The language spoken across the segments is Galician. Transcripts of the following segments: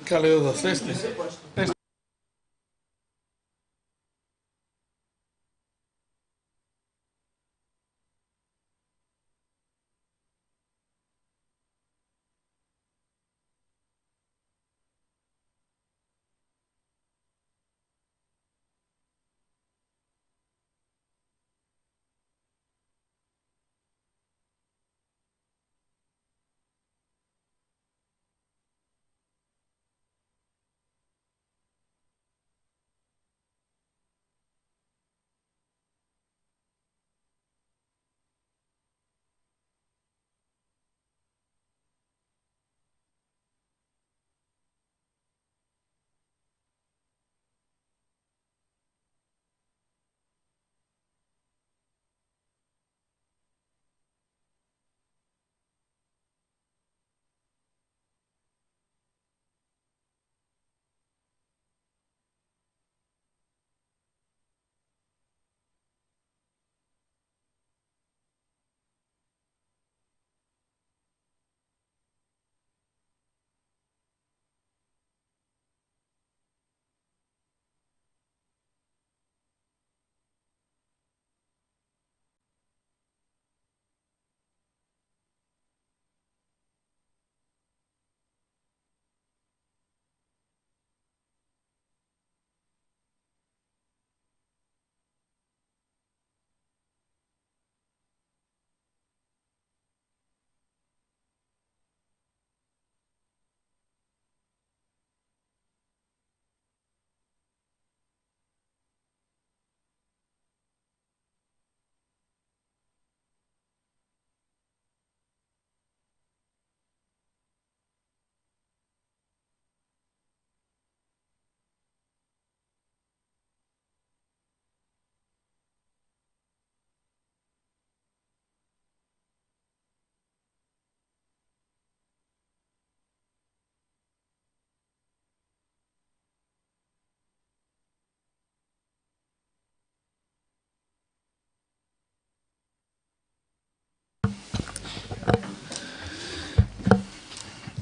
Cal é o 12? Este?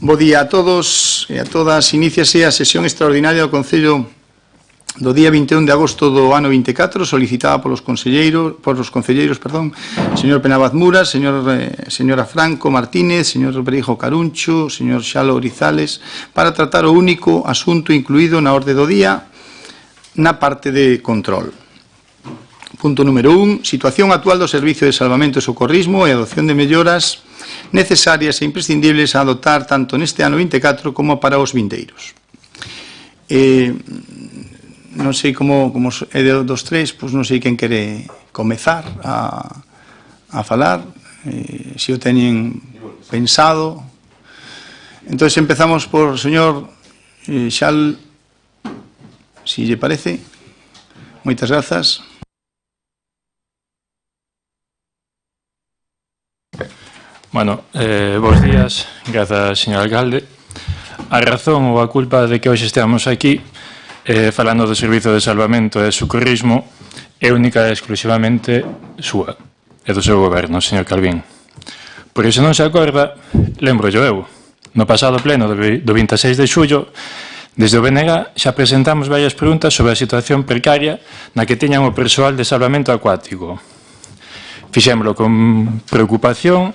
Bo día a todos e a todas. Iníciase a sesión extraordinaria do Concello do día 21 de agosto do ano 24, solicitada polos concelleiros, señor Penabaz Mura, señora Franco Martínez, señor Breijo Caruncho, señor Xalo Orizales, para tratar o único asunto incluído na orde do día na parte de control. Punto número 1. Situación actual do Servicio de Salvamento e Socorrismo e adopción de melloras necesarias e imprescindibles a adoptar tanto neste ano 24 como para os vindeiros. Non sei como é dos tres, pois non sei quen quere comezar a falar, se o teñen pensado. Entón, empezamos por señor Xal, si lle parece. Moitas grazas. Bueno, bons días, grazas, señor alcalde. A razón ou a culpa de que hoxe esteamos aquí falando do Servizo de Salvamento e Socorrismo é única e exclusivamente súa e do seu goberno, señor Calvín. Porque se non se acorda, lembro eu, no pasado pleno do 26 de xullo, desde o BNG xa presentamos varias preguntas sobre a situación precaria na que tiñan o persoal de salvamento acuático. Fixémolo con preocupación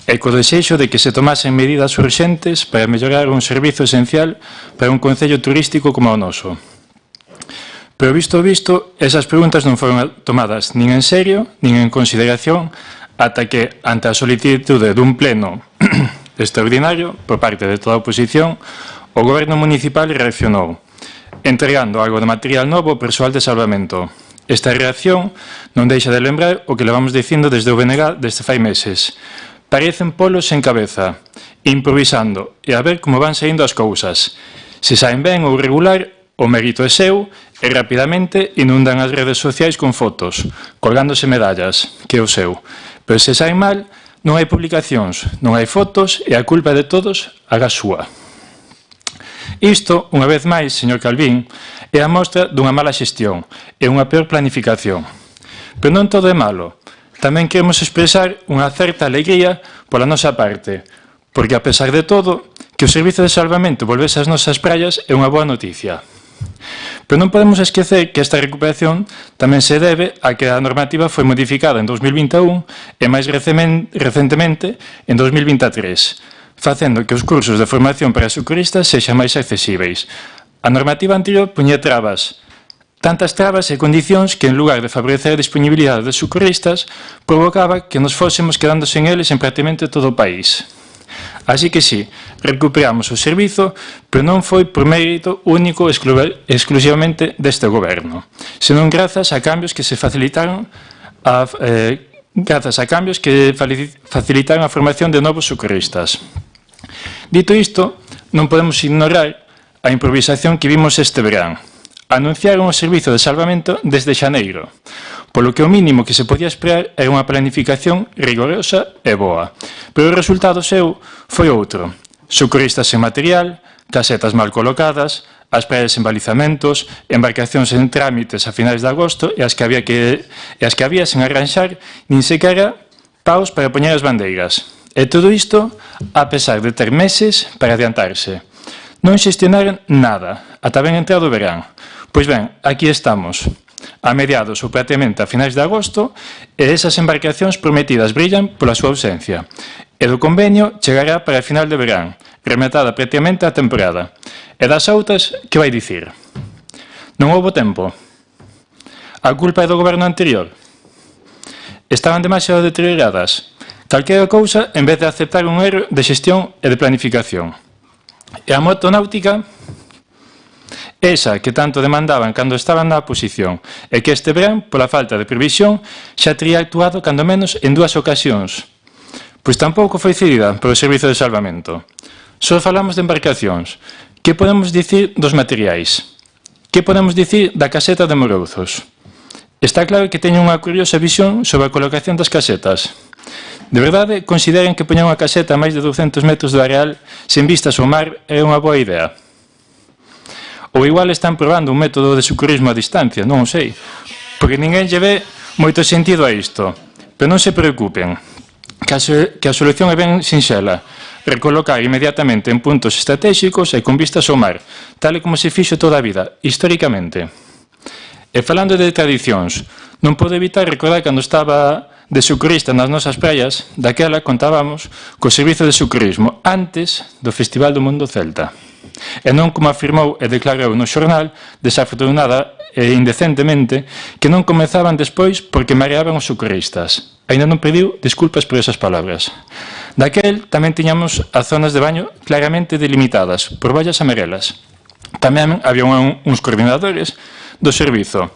e co desexo de que se tomasen medidas urxentes para mellorar un servizo esencial para un concello turístico como o noso. Pero visto, esas preguntas non foron tomadas nin en serio, nin en consideración, ata que, ante a solicitude dun pleno extraordinario por parte de toda a oposición, o goberno municipal reaccionou, entregando algo de material novo ao persoal de salvamento. Esta reacción non deixa de lembrar o que levamos dicindo desde o BNG desde fai meses. Parecen polos en cabeza, improvisando e a ver como van saindo as cousas. Se saen ben ou regular, o mérito é seu e rapidamente inundan as redes sociais con fotos, colgándose medallas, que é o seu. Pero se saen mal, non hai publicacións, non hai fotos e a culpa de todos haga súa. Isto, unha vez máis, señor Calvín, é a mostra dunha mala xestión e unha peor planificación. Pero non todo é malo. Tamén queremos expresar unha certa alegría pola nosa parte, porque, a pesar de todo, que o Servizo de Salvamento volvese ás nosas praias é unha boa noticia. Pero non podemos esquecer que esta recuperación tamén se debe a que a normativa foi modificada en 2021 e máis recentemente en 2023, facendo que os cursos de formación para socorristas sexan máis accesíveis. A normativa anterior puña trabas, tantas trabas e condicións que, en lugar de favorecer a disponibilidade de socorristas, provocaba que nos fósemos quedando sen eles en prácticamente todo o país. Así que sí, recuperamos o servizo, pero non foi por mérito único exclusivamente deste goberno, senón grazas a cambios que se facilitaron a formación de novos socorristas. Dito isto, non podemos ignorar a improvisación que vimos este verán. Anunciaron o servizo de salvamento desde xaneiro, polo que o mínimo que se podía esperar era unha planificación rigorosa e boa. Pero o resultado seu foi outro. Socorristas sen material, casetas mal colocadas, as praias sen balizamentos, embarcacións en trámites a finais de agosto e as que había sen arranxar nin sequera paus para poñer as bandeiras. E todo isto a pesar de ter meses para adiantarse. Non xestionaron nada, ata ben entrado o verán. Pois ben, aquí estamos, a mediados ou prácticamente a finais de agosto, e esas embarcacións prometidas brillan pola súa ausencia. E do convenio chegará para a final de verán, rematada prácticamente a temporada. E das outras, que vai dicir? Non houbo tempo? A culpa é do goberno anterior? Estaban demasiado deterioradas? Calquera cousa en vez de aceptar un erro de xestión e de planificación. E a motonáutica? Esa que tanto demandaban cando estaban na oposición e que este verán, pola falta de previsión, xa tería actuado cando menos en 2 ocasións. Pois tampouco foi cedida polo Servizo de Salvamento. Só falamos de embarcacións. Que podemos dicir dos materiais? Que podemos dicir da caseta de Morouzos? Está claro que teñen unha curiosa visión sobre a colocación das casetas. De verdade, consideran que poñer unha caseta a máis de 200 metros do areal sen vistas ao mar é unha boa idea? Ou igual están probando un método de socorrismo a distancia, non o sei, porque ninguén lle ve moito sentido a isto. Pero non se preocupen, que a solución é ben sinxela, recolocar inmediatamente en puntos estratégicos e con vistas ao mar, tal como se fixo toda a vida, históricamente. E falando de tradicións, non podo evitar recordar cando estaba de socorrista nas nosas praias, daquela contábamos co servizo de socorrismo antes do Festival do Mundo Celta. E non como afirmou e declarou no xornal, desafortunada e indecentemente, que non comezaban despois porque mareaban os socorristas. Ainda non pediu desculpas por esas palabras. Daquel tamén tiñamos as zonas de baño claramente delimitadas por vallas amarelas. Tamén había uns coordinadores do servizo.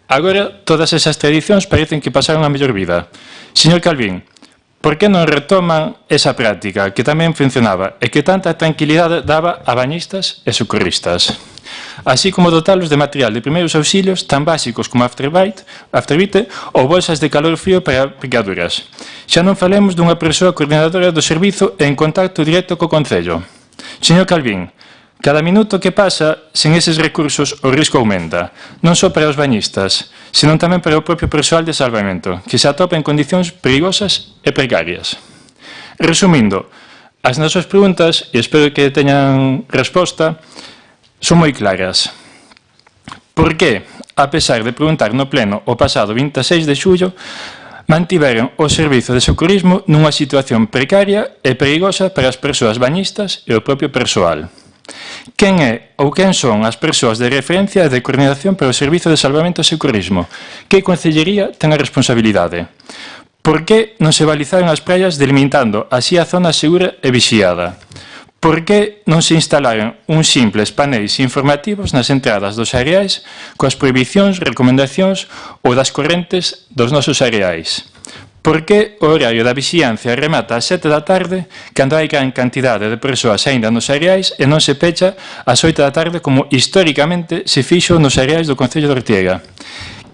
Agora, todas esas tradicións parecen que pasaron a mellor vida. Señor Calvín, por que non retoman esa práctica que tamén funcionaba e que tanta tranquilidade daba a bañistas e socorristas? Así como dotalos de material de primeiros auxilios tan básicos como afterbite ou bolsas de calor frío para picaduras. Xa non falemos dunha persoa coordinadora do servizo e en contacto directo co Concello. Señor Calvín, cada minuto que pasa sen eses recursos o risco aumenta, non só para os bañistas, senón tamén para o propio persoal de salvamento, que se atopa en condicións perigosas e precarias. Resumindo, as nosas preguntas, e espero que teñan resposta, son moi claras. Por que, a pesar de preguntar no pleno o pasado 26 de xullo, mantiveron o servizo de socorrismo nunha situación precaria e perigosa para as persoas bañistas e o propio persoal? Quen é ou quen son as persoas de referencia e de coordinación para o Servizo de Salvamento e Socorrismo? Que concellería ten a responsabilidade? Por que non se balizaron as praias delimitando así a zona segura e vixiada? Por que non se instalaron uns simples paneis informativos nas entradas dos areais coas prohibicións, recomendacións ou das correntes dos nosos areais? Por que o horario da vixiancia remata ás 7 da tarde cando hai gran cantidade de persoas aínda nos areais e non se pecha ás 8 da tarde como históricamente se fixo nos areais do Concello de Ortiega?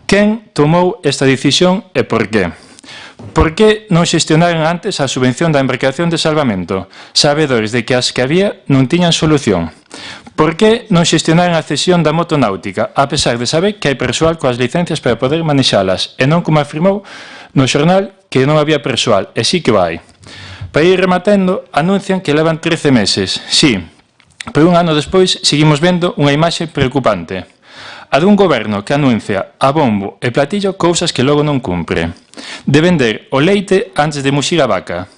Quen tomou esta decisión e por qué? Por que non xestionaron antes a subvención da embarcación de salvamento, sabedores de que as que había non tiñan solución? Por que non xestionaron a cesión da moto náutica, a pesar de saber que hai persoal coas licencias para poder manexalas, e non como afirmou no xornal que non había persoal, e sí que o hai. Para ir rematando, anuncian que levan 13 meses. Sí, pero un ano despois seguimos vendo unha imaxe preocupante. A dun goberno que anuncia a bombo e platillo cousas que logo non cumpre. De vender o leite antes de muxir a vaca.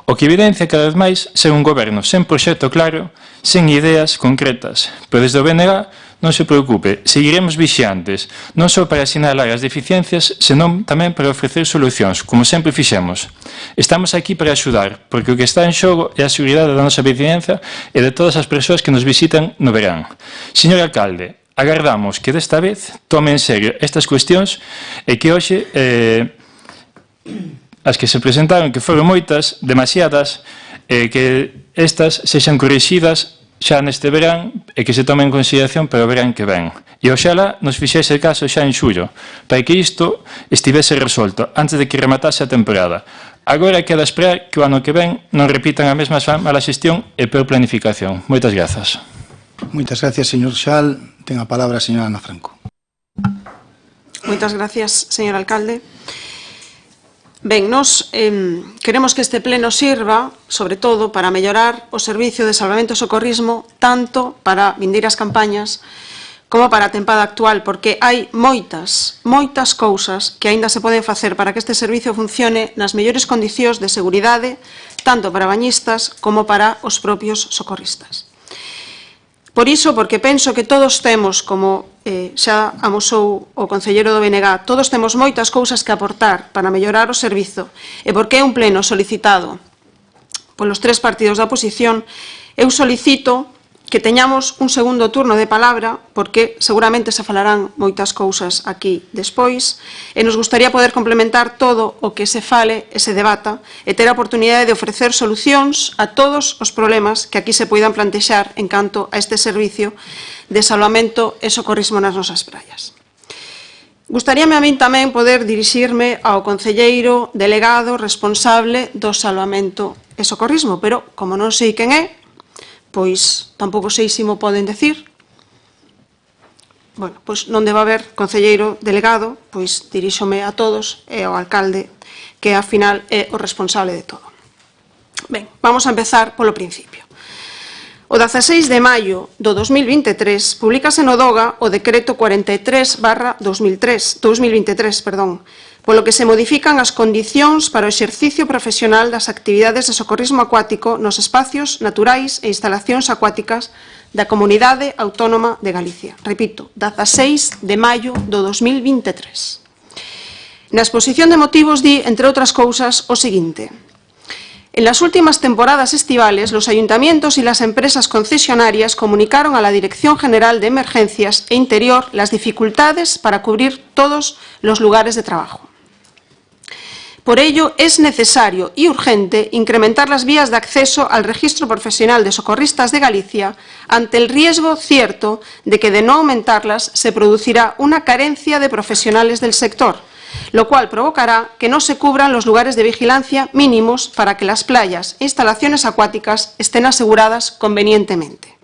O que evidencia cada vez máis ser un goberno sen proxecto claro, sen ideas concretas. Pero desde o BNG non se preocupe, seguiremos vixiantes, non só para sinalar as deficiencias, senón tamén para ofrecer solucións, como sempre fixemos. Estamos aquí para axudar, porque o que está en xogo é a seguridade da nosa vizinhanza e de todas as persoas que nos visitan no verán. Señor alcalde, agardamos que desta vez tome en serio estas cuestións e que hoxe as que se presentaron, que foron moitas, demasiadas, que estas sexan corrixidas xa neste verán e que se tomen en consideración para o verán que ven. E oxalá nos fixese caso xa en xullo, para que isto estivese resolto antes de que rematase a temporada. Agora queda esperar que o ano que ven non repitan a mesma mala xestión e peor planificación. Moitas grazas. Moitas gracias, señor Xal. Ten a palabra a señora Ana Franco. Moitas gracias, señor alcalde. Ben, nos queremos que este pleno sirva, sobre todo, para mellorar o servicio de salvamento e socorrismo, tanto para vindeiras campañas como para a tempada actual, porque hai moitas cousas que aínda se poden facer para que este servicio funcione nas mellores condicións de seguridade, tanto para bañistas como para os propios socorristas. Por iso, porque penso que todos temos, como xa amosou o concelleiro do BNG, todos temos moitas cousas que aportar para mellorar o servizo, e porque é un pleno solicitado polos tres partidos da oposición, eu solicito que teñamos un segundo turno de palabra, porque seguramente se falarán moitas cousas aquí despois, e nos gustaría poder complementar todo o que se fale e se debata, e ter a oportunidade de ofrecer solucións a todos os problemas que aquí se poidan plantexar en canto a este servicio de salvamento e socorrismo nas nosas praias. Gustaríame a min tamén poder dirixirme ao concelleiro delegado responsable do salvamento e socorrismo, pero como non sei quen é, pois tampouco sei se mo poden decir. Bueno, pois non debe haber concelleiro delegado, pois diríxome a todos e ao alcalde, que ao final é o responsable de todo. Ben, vamos a empezar polo principio. O 16 de maio do 2023 publicase no DOGA o decreto 43/2023, polo que se modifican as condicións para o exercicio profesional das actividades de socorrismo acuático nos espacios naturais e instalacións acuáticas da Comunidade Autónoma de Galicia. Repito, 16 de maio do 2023. Na exposición de motivos di, entre outras cousas, o seguinte: en las últimas temporadas estivales, los ayuntamientos y las empresas concesionarias comunicaron a la Dirección General de Emergencias e Interior las dificultades para cubrir todos los lugares de trabajo. Por ello, es necesario y urgente incrementar las vías de acceso al Registro Profesional de Socorristas de Galicia ante el riesgo cierto de que, de no aumentarlas, se producirá una carencia de profesionales del sector, lo cual provocará que no se cubran los lugares de vigilancia mínimos para que las playas e instalaciones acuáticas estén aseguradas convenientemente.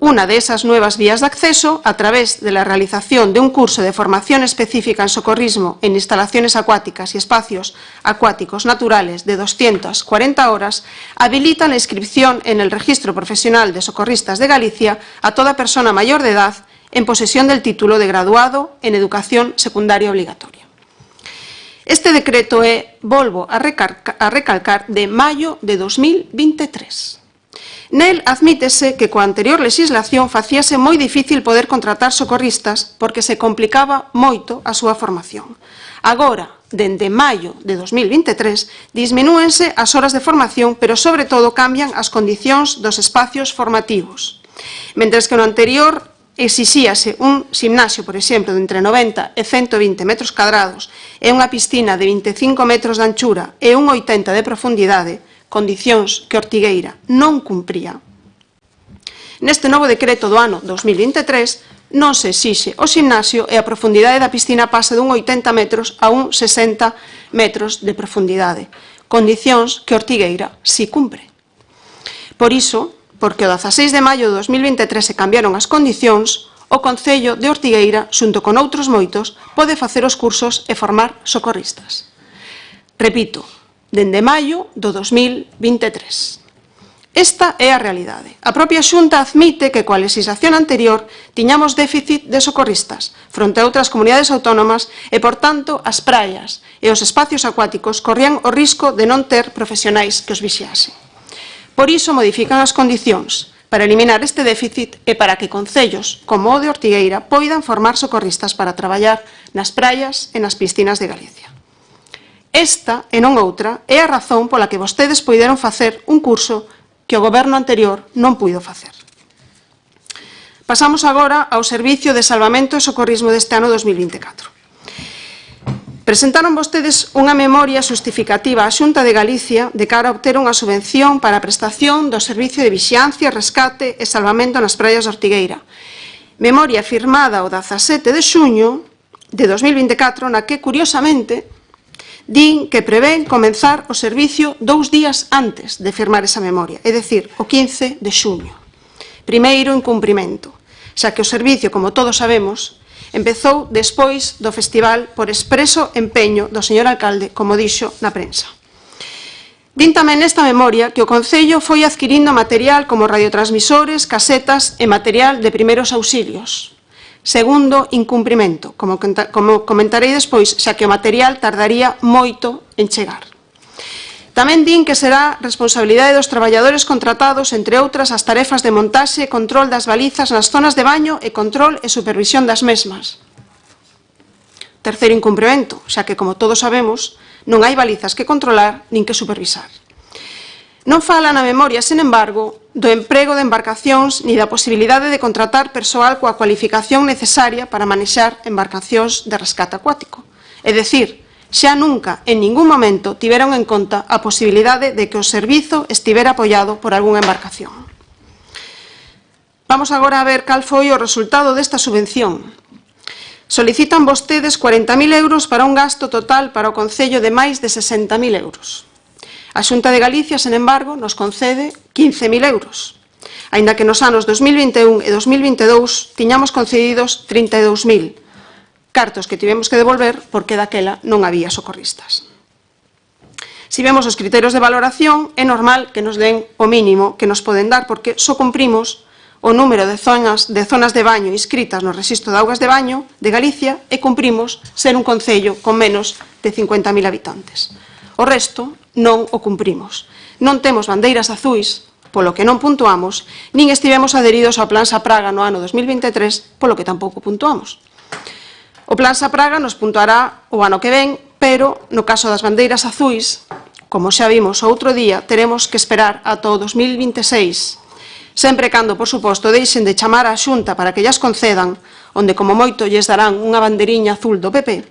Una de esas nuevas vías de acceso, a través de la realización de un curso de formación específica en socorrismo en instalaciones acuáticas y espacios acuáticos naturales de 240 horas, habilita la inscripción en el Registro Profesional de Socorristas de Galicia a toda persona mayor de edad en posesión del título de graduado en Educación Secundaria Obligatoria. Este decreto é, volvo a recalcar, de maio de 2023. Nel admítese que coa anterior legislación facíase moi difícil poder contratar socorristas porque se complicaba moito a súa formación. Agora, dende maio de 2023, disminúense as horas de formación, pero sobre todo cambian as condicións dos espacios formativos. Mentres que no anterior exixíase un gimnasio, por exemplo, de entre 90 e 120 metros cadrados e unha piscina de 25 metros de anchura e un 80 de profundidade, condicións que Ortigueira non cumpría. Neste novo decreto do ano 2023 non se exixe o gimnasio e a profundidade da piscina pasa dun 80 metros a un 60 metros de profundidade, condicións que Ortigueira si cumpre. Por iso, porque o 16 de maio de 2023 se cambiaron as condicións, o Concello de Ortigueira, xunto con outros moitos, pode facer os cursos e formar socorristas. Repito, dende maio do 2023. Esta é a realidade. A propia Xunta admite que coa legislación anterior tiñamos déficit de socorristas fronte a outras comunidades autónomas e, por tanto, as praias e os espacios acuáticos corrían o risco de non ter profesionais que os vixiasen. Por iso modifican as condicións para eliminar este déficit e para que concellos como o de Ortigueira poidan formar socorristas para traballar nas praias e nas piscinas de Galicia. Esta, e non outra, é a razón pola que vostedes poideron facer un curso que o goberno anterior non puido facer. Pasamos agora ao Servicio de Salvamento e Socorrismo deste ano 2024. Presentaron vostedes unha memoria justificativa á Xunta de Galicia de cara a obter unha subvención para a prestación do Servicio de Vixiancia, Rescate e Salvamento nas praias de Ortigueira. Memoria firmada o 17 de xuño de 2024, na que, curiosamente, din que prevén comenzar o servicio 2 días antes de firmar esa memoria, é dicir, o 15 de xuño. Primeiro incumprimento, xa que o servicio, como todos sabemos, empezou despois do festival por expreso empeño do señor alcalde, como dixo na prensa. Din tamén nesta memoria que o Concello foi adquirindo material como radiotransmisores, casetas e material de primeiros auxilios. Segundo incumprimento, como comentarei despois, xa que o material tardaría moito en chegar. Tamén din que será responsabilidade dos traballadores contratados, entre outras, as tarefas de montaxe e control das balizas nas zonas de baño e control e supervisión das mesmas. Terceiro incumprimento, xa que, como todos sabemos, non hai balizas que controlar nin que supervisar. Non fala na memoria, sen embargo, do emprego de embarcacións ni da posibilidade de contratar persoal coa cualificación necesaria para manexar embarcacións de rescate acuático. É dicir, xa nunca, en ningún momento, tiveron en conta a posibilidade de que o servizo estivera apoiado por algunha embarcación. Vamos agora a ver cal foi o resultado desta subvención. Solicitan vostedes 40.000 euros para un gasto total para o Concello de máis de 60.000 euros. A Xunta de Galicia, sen embargo, nos concede 15.000 euros, aínda que nos anos 2021 e 2022 tiñamos concedidos 32.000, cartos que tivemos que devolver porque daquela non había socorristas. Si vemos os criterios de valoración, é normal que nos den o mínimo que nos poden dar, porque só cumprimos o número de zonas de baño inscritas no Rexistro de Augas de Baño de Galicia e cumprimos ser un concello con menos de 50.000 habitantes. O resto non o cumprimos. Non temos bandeiras azuis, polo que non puntuamos, nin estivemos adheridos ao Plan Sapraga no ano 2023, polo que tampouco puntuamos. O Plan Sapraga nos puntuará o ano que ven, pero no caso das bandeiras azuis, como xa vimos outro día, teremos que esperar ata o 2026, sempre cando, por suposto, deixen de chamar á Xunta para que llas concedan, onde como moito lles darán unha banderiña azul do PP,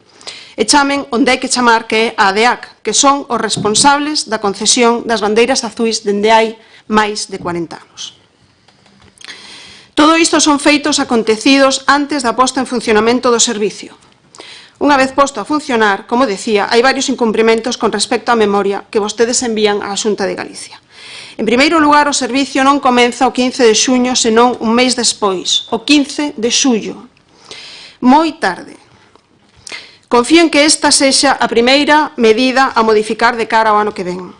e chamen onde hai que chamar, que é a ADEAC, que son os responsables da concesión das bandeiras azuis dende hai máis de 40 anos. Todo isto son feitos acontecidos antes da posta en funcionamento do servicio. Unha vez posto a funcionar, como decía, hai varios incumprimentos con respecto á memoria que vostedes envían á Xunta de Galicia. En primeiro lugar, o servicio non comeza o 15 de xuño, senón un mes despois, o 15 de xullo. Moi tarde. Confío en que esta sexa a primeira medida a modificar de cara ao ano que ven.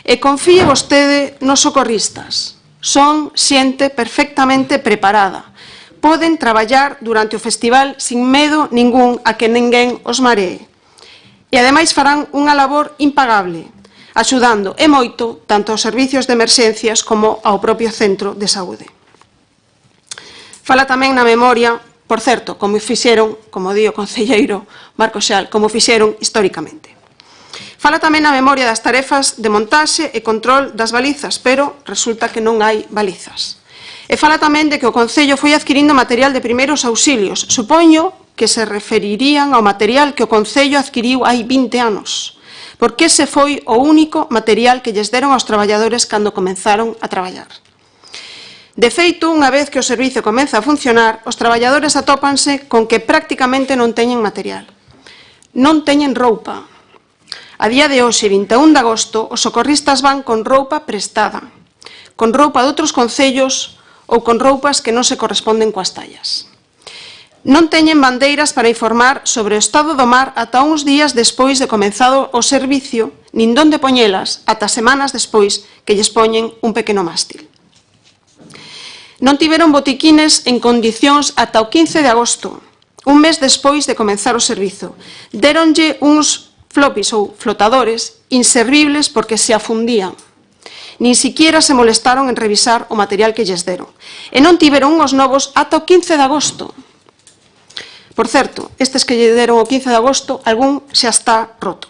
E confíe vostede nos socorristas. Son xente perfectamente preparada. Poden traballar durante o festival sin medo ningún a que ninguén os maree. E ademais farán unha labor impagable, axudando e moito tanto aos servicios de emerxencias como ao propio centro de saúde. Fala tamén na memoria, por certo, como fixeron, como di o concelleiro Marco Xal, como fixeron históricamente. Fala tamén na memoria das tarefas de montaxe e control das balizas, pero resulta que non hai balizas. E fala tamén de que o Concello foi adquirindo material de primeiros auxilios. Supoño que se referirían ao material que o Concello adquiriu hai 20 anos, porque ese foi o único material que lles deron aos traballadores cando comenzaron a traballar. De feito, unha vez que o servizo comeza a funcionar, os traballadores atópanse con que prácticamente non teñen material. Non teñen roupa. A día de hoxe, 21 de agosto, os socorristas van con roupa prestada, con roupa de outros concellos ou con roupas que non se corresponden coas tallas. Non teñen bandeiras para informar sobre o estado do mar ata uns días despois de comenzado o servicio, nin donde poñelas ata semanas despois que lles poñen un pequeno mástil. Non tiveron botiquines en condicións ata o 15 de agosto, un mes despois de comenzar o servizo. Déronlle uns flopis ou flotadores inservibles porque se afundían. Nin siquiera se molestaron en revisar o material que lles deron. E non tiveron unhos novos ata o 15 de agosto. Por certo, estes que lle deron o 15 de agosto, algún xa está roto.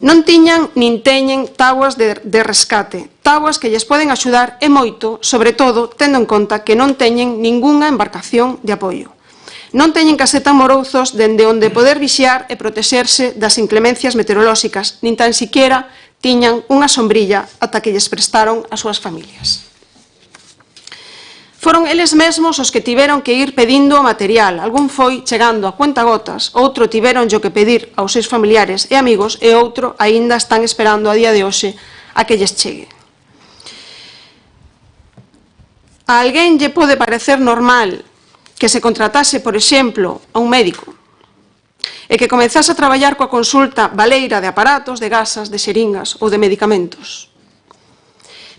Non tiñan nin teñen táboas de rescate, táboas que lles poden axudar e moito, sobre todo, tendo en conta que non teñen ningunha embarcación de apoio. Non teñen caseta Morouzos dende onde poder vixiar e protexerse das inclemencias meteorolóxicas, nin tan siquiera tiñan unha sombrilla ata que lles prestaron as súas familias. Foron eles mesmos os que tiveron que ir pedindo o material. Algún foi chegando a cuentagotas, outro tiveron que pedir aos seus familiares e amigos e outro aínda están esperando a día de hoxe a que lles chegue. A alguén lle pode parecer normal que se contratase, por exemplo, a un médico e que comezase a traballar coa consulta baleira de aparatos, de gasas, de xeringas ou de medicamentos.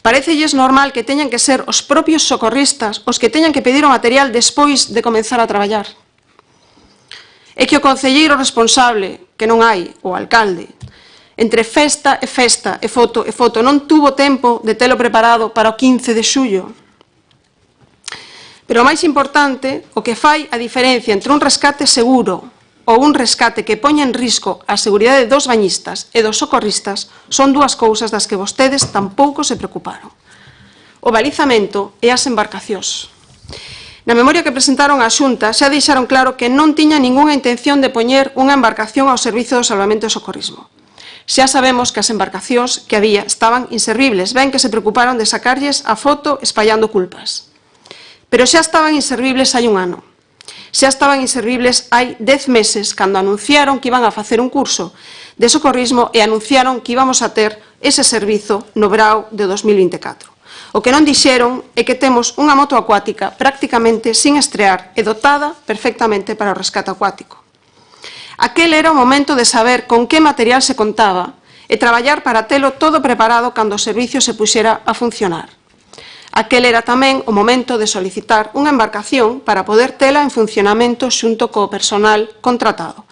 Parécelles normal que teñan que ser os propios socorristas os que teñan que pedir o material despois de comenzar a traballar. É que o concelleiro responsable, que non hai, o alcalde, entre festa e foto, non tuvo tempo de telo preparado para o 15 de xullo. Pero o máis importante, o que fai a diferencia entre un rescate seguro ou un rescate que poña en risco a seguridade dos bañistas e dos socorristas son dúas cousas das que vostedes tampouco se preocuparon. O balizamento e as embarcacións. Na memoria que presentaron á Xunta xa deixaron claro que non tiña ningunha intención de poñer unha embarcación ao servizo do salvamento e socorrismo. Xa sabemos que as embarcacións que había estaban inservibles, ben que se preocuparon de sacarlles a foto espallando culpas. Pero xa estaban inservibles hai un ano. Xa estaban inservibles hai 10 meses, cando anunciaron que iban a facer un curso de socorrismo e anunciaron que íbamos a ter ese servizo no verao de 2024. O que non dixeron é que temos unha moto acuática prácticamente sin estrear e dotada perfectamente para o rescate acuático. Aquel era o momento de saber con que material se contaba e traballar para telo todo preparado cando o servicio se puxera a funcionar. Aquel era tamén o momento de solicitar unha embarcación para poder tela en funcionamento xunto co personal contratado.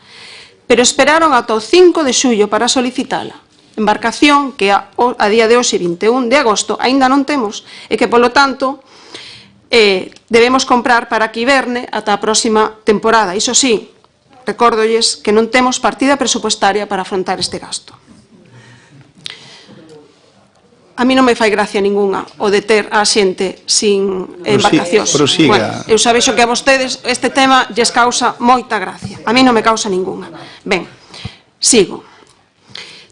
Pero esperaron ata o 5 de xullo para solicitala. Embarcación que a día de hoxe, 21 de agosto, aínda non temos e que, polo tanto, debemos comprar para que hiberne ata a próxima temporada. Iso sí, recórdolles que non temos partida presupuestaria para afrontar este gasto. A mí non me fai gracia ningunha o de ter a xente sin embarcacións. Bueno, eu xa vexo que a vostedes este tema lles causa moita gracia. A mí non me causa ningunha. Ben, sigo.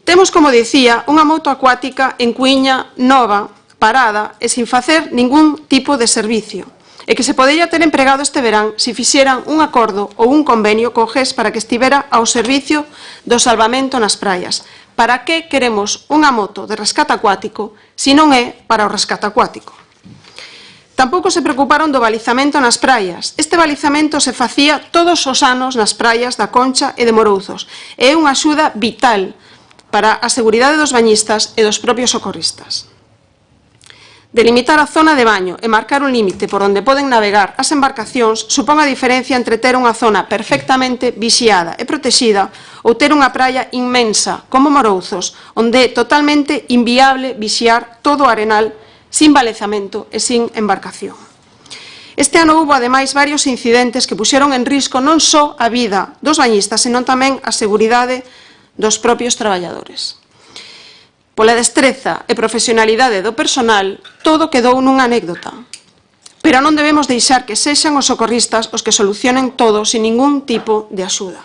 Temos, como dicía, unha moto acuática en cuiña, nova, parada e sin facer ningún tipo de servicio. E que se podería ter empregado este verán se fixeran un acordo ou un convenio co GES para que estivera ao servicio do salvamento nas praias. Para que queremos unha moto de rescate acuático se non é para o rescate acuático? Tampouco se preocuparon do balizamento nas praias. Este balizamento se facía todos os anos nas praias da Concha e de Morouzos. É unha axuda vital para a seguridade dos bañistas e dos propios socorristas. Delimitar a zona de baño e marcar un límite por onde poden navegar as embarcacións supón a diferencia entre ter unha zona perfectamente vixiada e protexida ou ter unha praia inmensa como Morouzos, onde é totalmente inviable vixiar todo o arenal sin balizamento e sin embarcación. Este ano houve, ademais, varios incidentes que puxeron en risco non só a vida dos bañistas, senón tamén a seguridade dos propios traballadores. Pola destreza e profesionalidade do personal, todo quedou nunha anécdota. Pero non debemos deixar que sexan os socorristas os que solucionen todo sin ningún tipo de axuda.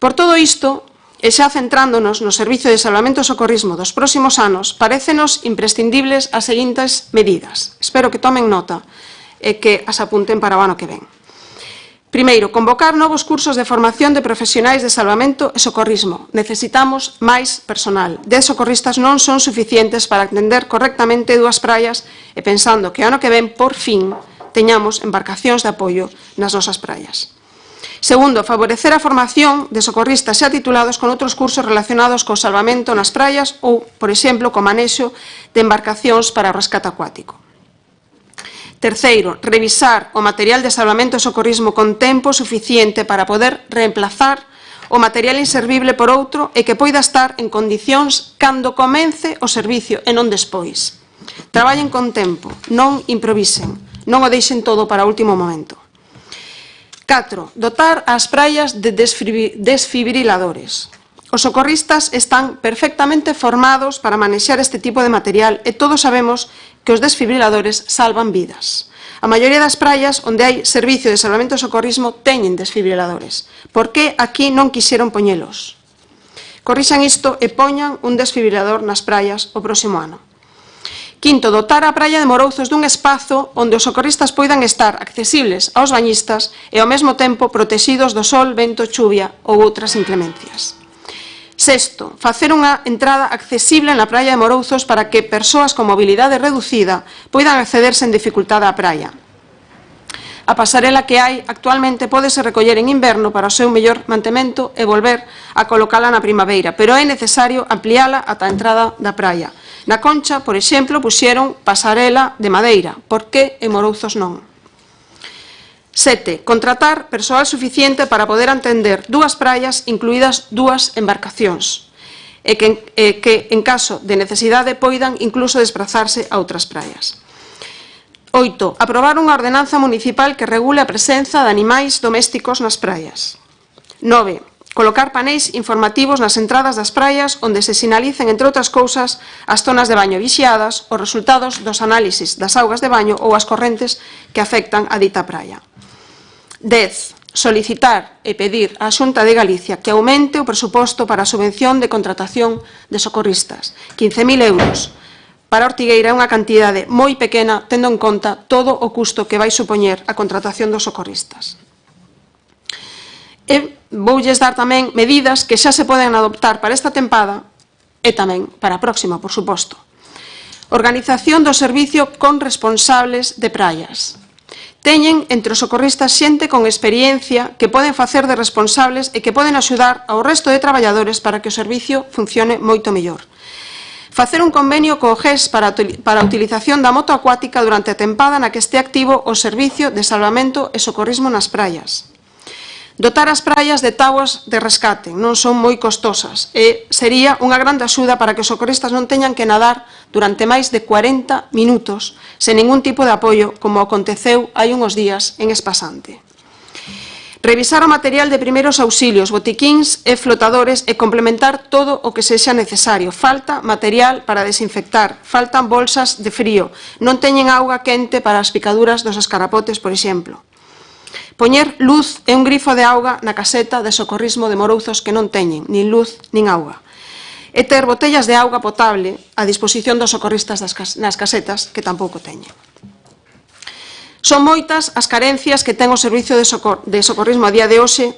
Por todo isto, e xa centrándonos no servizo de salvamento e socorrismo dos próximos anos, parécenos imprescindibles as seguintes medidas. Espero que tomen nota e que as apunten para o ano que ven. Primeiro, convocar novos cursos de formación de profesionais de salvamento e socorrismo. Necesitamos máis personal. 10 socorristas non son suficientes para atender correctamente 2 praias e pensando que ano que ven, por fin, teñamos embarcacións de apoio nas nosas praias. Segundo, favorecer a formación de socorristas xa titulados con outros cursos relacionados co salvamento nas praias ou, por exemplo, co manexo de embarcacións para o rescate acuático. Terceiro, revisar o material de salvamento e socorrismo con tempo suficiente para poder reemplazar o material inservible por outro e que poida estar en condicións cando comence o servicio e non despois. Traballen con tempo, non improvisen, non o deixen todo para o último momento. 4. Dotar as praias de desfibriladores. Os socorristas están perfectamente formados para manexar este tipo de material e todos sabemos que os desfibriladores salvan vidas. A maioría das praias onde hai servicio de salvamento e socorrismo teñen desfibriladores. Por que aquí non quixeron poñelos? Corrixan isto e poñan un desfibrilador nas praias o próximo ano. Quinto, dotar a praia de Morouzos dun espazo onde os socorristas poidan estar accesibles aos bañistas e ao mesmo tempo protexidos do sol, vento, chuvia ou outras inclemencias. Sexto, facer unha entrada accesible na praia de Morouzos para que persoas con mobilidade reducida poidan acceder sen dificultade á praia. A pasarela que hai actualmente pódese recoller en inverno para o seu mellor mantemento e volver a colocala na primavera, pero é necesario ampliala ata a entrada da praia. Na Concha, por exemplo, puxeron pasarela de madeira. Por que en Morouzos non? 7. Contratar persoal suficiente para poder atender 2 praias, incluídas 2 embarcacións, e que en caso de necesidade poidan incluso desplazarse a outras praias. 8. Aprobar unha ordenanza municipal que regule a presenza de animais domésticos nas praias. 9. Colocar paneis informativos nas entradas das praias onde se sinalicen, entre outras cousas, as zonas de baño vixiadas, os resultados dos análisis das augas de baño ou as correntes que afectan a dita praia. 10. Solicitar e pedir á Xunta de Galicia que aumente o presuposto para a subvención de contratación de socorristas. 15.000 euros. Para Ortigueira é unha cantidade moi pequena, tendo en conta todo o custo que vai supoñer a contratación dos socorristas. E voulles dar tamén medidas que xa se poden adoptar para esta tempada e tamén para a próxima, por suposto. Organización do servicio con responsables de praias. Teñen entre os socorristas xente con experiencia que poden facer de responsables e que poden axudar ao resto de traballadores para que o servicio funcione moito mellor. Facer un convenio co GES para a utilización da moto acuática durante a tempada na que este activo o servicio de salvamento e socorrismo nas praias. Dotar as praias de táboas de rescate, non son moi costosas, e sería unha grande axuda para que os socorristas non teñan que nadar durante máis de 40 minutos sen ningún tipo de apoio, como aconteceu hai uns días en Espasante. Revisar o material de primeiros auxilios, botiquíns e flotadores e complementar todo o que sexa necesario. Falta material para desinfectar, faltan bolsas de frío, non teñen auga quente para as picaduras dos escarapotes, por exemplo. Poñer luz e un grifo de auga na caseta de socorrismo de Morouzos que non teñen nin luz nin auga. E ter botellas de auga potable a disposición dos socorristas nas casetas que tampouco teñen. Son moitas as carencias que ten o servicio de socorrismo a día de hoxe.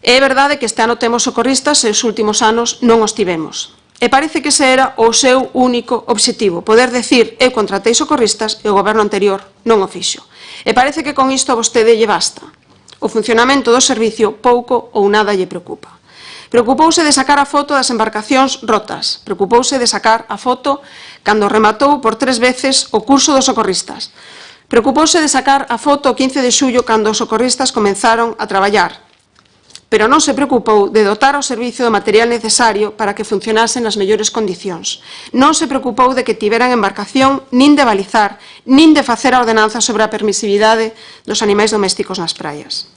É verdade que este ano temos socorristas e os últimos anos non os tivemos. E parece que ese era o seu único obxectivo, poder decir eu contratei socorristas e o goberno anterior non o fixo. E parece que con isto a vostede lle basta. O funcionamento do servicio pouco ou nada lle preocupa. Preocupouse de sacar a foto das embarcacións rotas. Preocupouse de sacar a foto cando rematou por 3 veces o curso dos socorristas. Preocupouse de sacar a foto o 15 de xullo cando os socorristas comenzaron a traballar. Pero non se preocupou de dotar o servicio do material necesario para que funcionase nas mellores condicións. Non se preocupou de que tiveran embarcación, nin de balizar, nin de facer a ordenanza sobre a permisividade dos animais domésticos nas praias.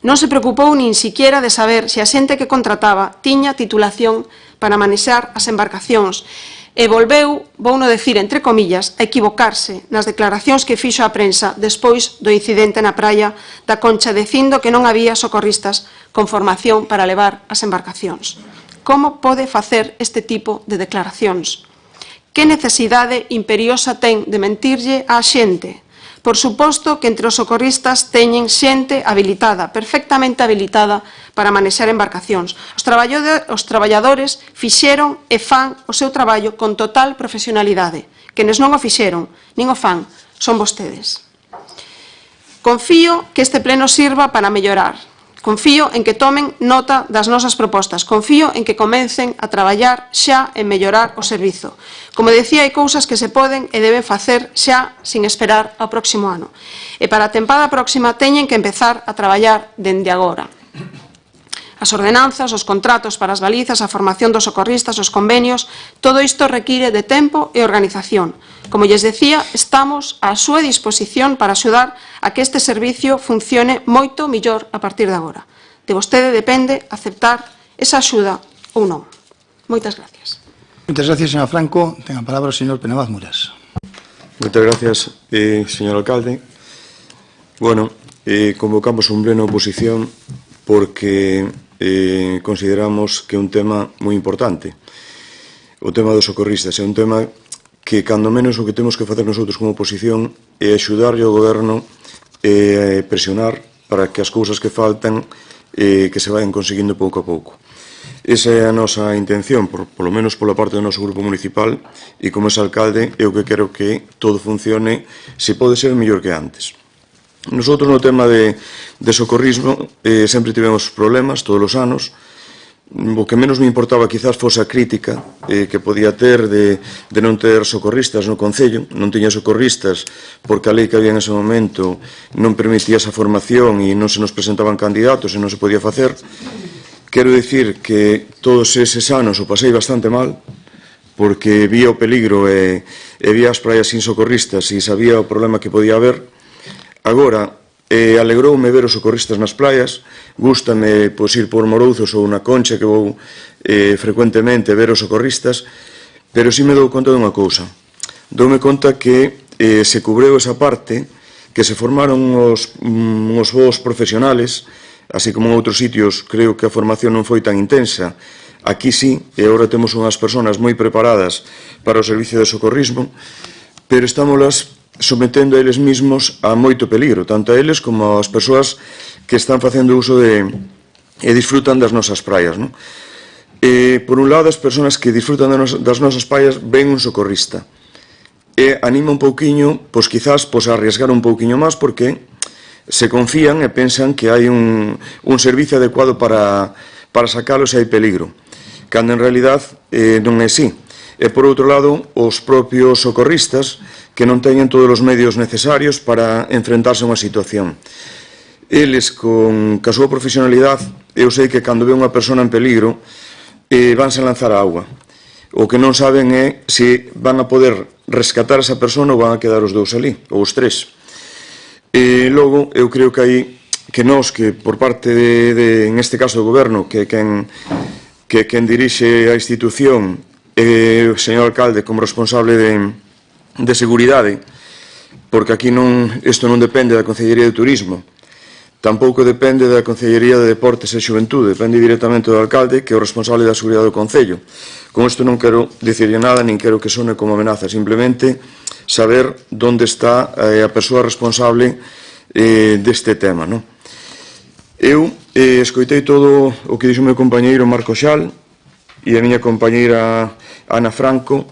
Non se preocupou nin siquiera de saber se a xente que contrataba tiña titulación para manexar as embarcacións e volveu, vouno decir entre comillas, a equivocarse nas declaracións que fixo a prensa despois do incidente na praia da Concha, dicindo que non había socorristas con formación para levar as embarcacións. Como pode facer este tipo de declaracións? Que necesidade imperiosa ten de mentirlle á xente? Por suposto que entre os socorristas teñen xente habilitada, perfectamente habilitada para manexar embarcacións. Os traballadores fixeron e fan o seu traballo con total profesionalidade. Quenes non o fixeron, nin o fan, son vostedes. Confío que este pleno sirva para mellorar. Confío en que tomen nota das nosas propostas. Confío en que comecen a traballar xa en mellorar o servizo. Como decía, hai cousas que se poden e deben facer xa sin esperar ao próximo ano. E para a tempada próxima teñen que empezar a traballar dende agora. As ordenanzas, os contratos para as balizas, a formación dos socorristas, os convenios, todo isto require de tempo e organización. Como lles decía, estamos á súa disposición para axudar a que este servicio funcione moito mellor a partir de agora. De vostede depende aceptar esa axuda ou non. Moitas gracias. Muchas gracias, señora Franco. Ten a palabra o señor Penabaz Muras. Muchas gracias, señor alcalde. Bueno, convocamos un pleno de oposición porque consideramos que é un tema moi importante. O tema dos socorristas é un tema que, cando menos, o que temos que facer nosotros como oposición é axudarlle ao goberno e presionar para que as cousas que faltan que se vayan conseguindo pouco a pouco. Esa é a nosa intención, polo menos pola parte do noso grupo municipal, e como ese alcalde eu que quero que todo funcione, se pode ser mellor que antes. Nosotros no tema de socorrismo sempre tivemos problemas todos os anos. O que menos me importaba quizás fose a crítica que podía ter de non ter socorristas no Concello. Non tiña socorristas porque a lei que había en ese momento non permitía esa formación e non se nos presentaban candidatos e non se podía facer. Quero dicir que todos eses anos o pasei bastante mal porque vía o peligro e vía as praias sin socorristas e sabía o problema que podía haber. Agora, alegroume ver os socorristas nas praias, gústame ir por Morouzos ou na Concha, que vou frecuentemente ver os socorristas, pero si me dou conta dunha cousa. Doume conta que se cubreu esa parte, que se formaron uns voos profesionales, así como en outros sitios creo que a formación non foi tan intensa. Aquí sí, e agora temos unhas persoas moi preparadas para o servicio de socorrismo, pero estámoslas sometendo a eles mismos a moito peligro, tanto a eles como as persoas que están facendo uso e disfrutan das nosas praias. Por un lado, as persoas que disfrutan das nosas praias ven un socorrista e anima un pouquiño, pois quizás, a arriesgar un pouquiño máis porque se confían e pensan que hai un servicio adecuado para sacalos se hai peligro, cando en realidad non é así. E por outro lado, os propios socorristas que non teñen todos os medios necesarios para enfrentarse a unha situación. Eles, con a súa profesionalidade, eu sei que cando ve unha persona en peligro, vanse a lanzar a auga. O que non saben é se van a poder rescatar a esa persona ou van a quedar os dous ali, ou os tres. E logo, eu creo que hai que nós, que por parte en este caso do goberno, que quen dirixe a institución, o señor alcalde como responsable de seguridade, porque aquí isto non depende da Concellería de Turismo, tampouco depende da Concellería de Deportes e Xuventude, depende directamente do alcalde, que é o responsable da seguridade do Concello. Con isto non quero dicirlle nada, nin quero que sone como amenaza, simplemente saber onde está a persoa responsable deste tema. Eu escoitei todo o que dixo o meu compañeiro Marco Xal e a miña compañeira Ana Franco,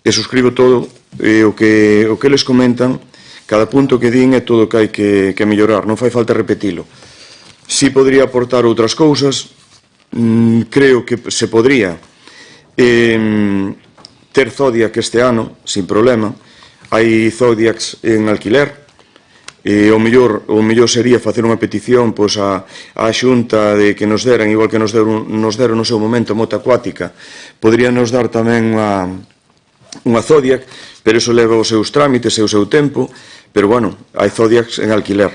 e suscribo todo o que eles comentan, cada punto que din é todo o que hai que mellorar, non fai falta repetilo. Si podría aportar outras cousas, creo que se podría ter Zodiac este ano, sin problema. Hai Zodiacs en alquiler, o mellor sería facer unha petición á Xunta de que nos deran, igual que nos deron no seu momento a moto acuática, podrían nos dar tamén unha Zodiac, pero iso leva os seus trámites e o seu tempo, pero, bueno, hai Zodiacs en alquiler.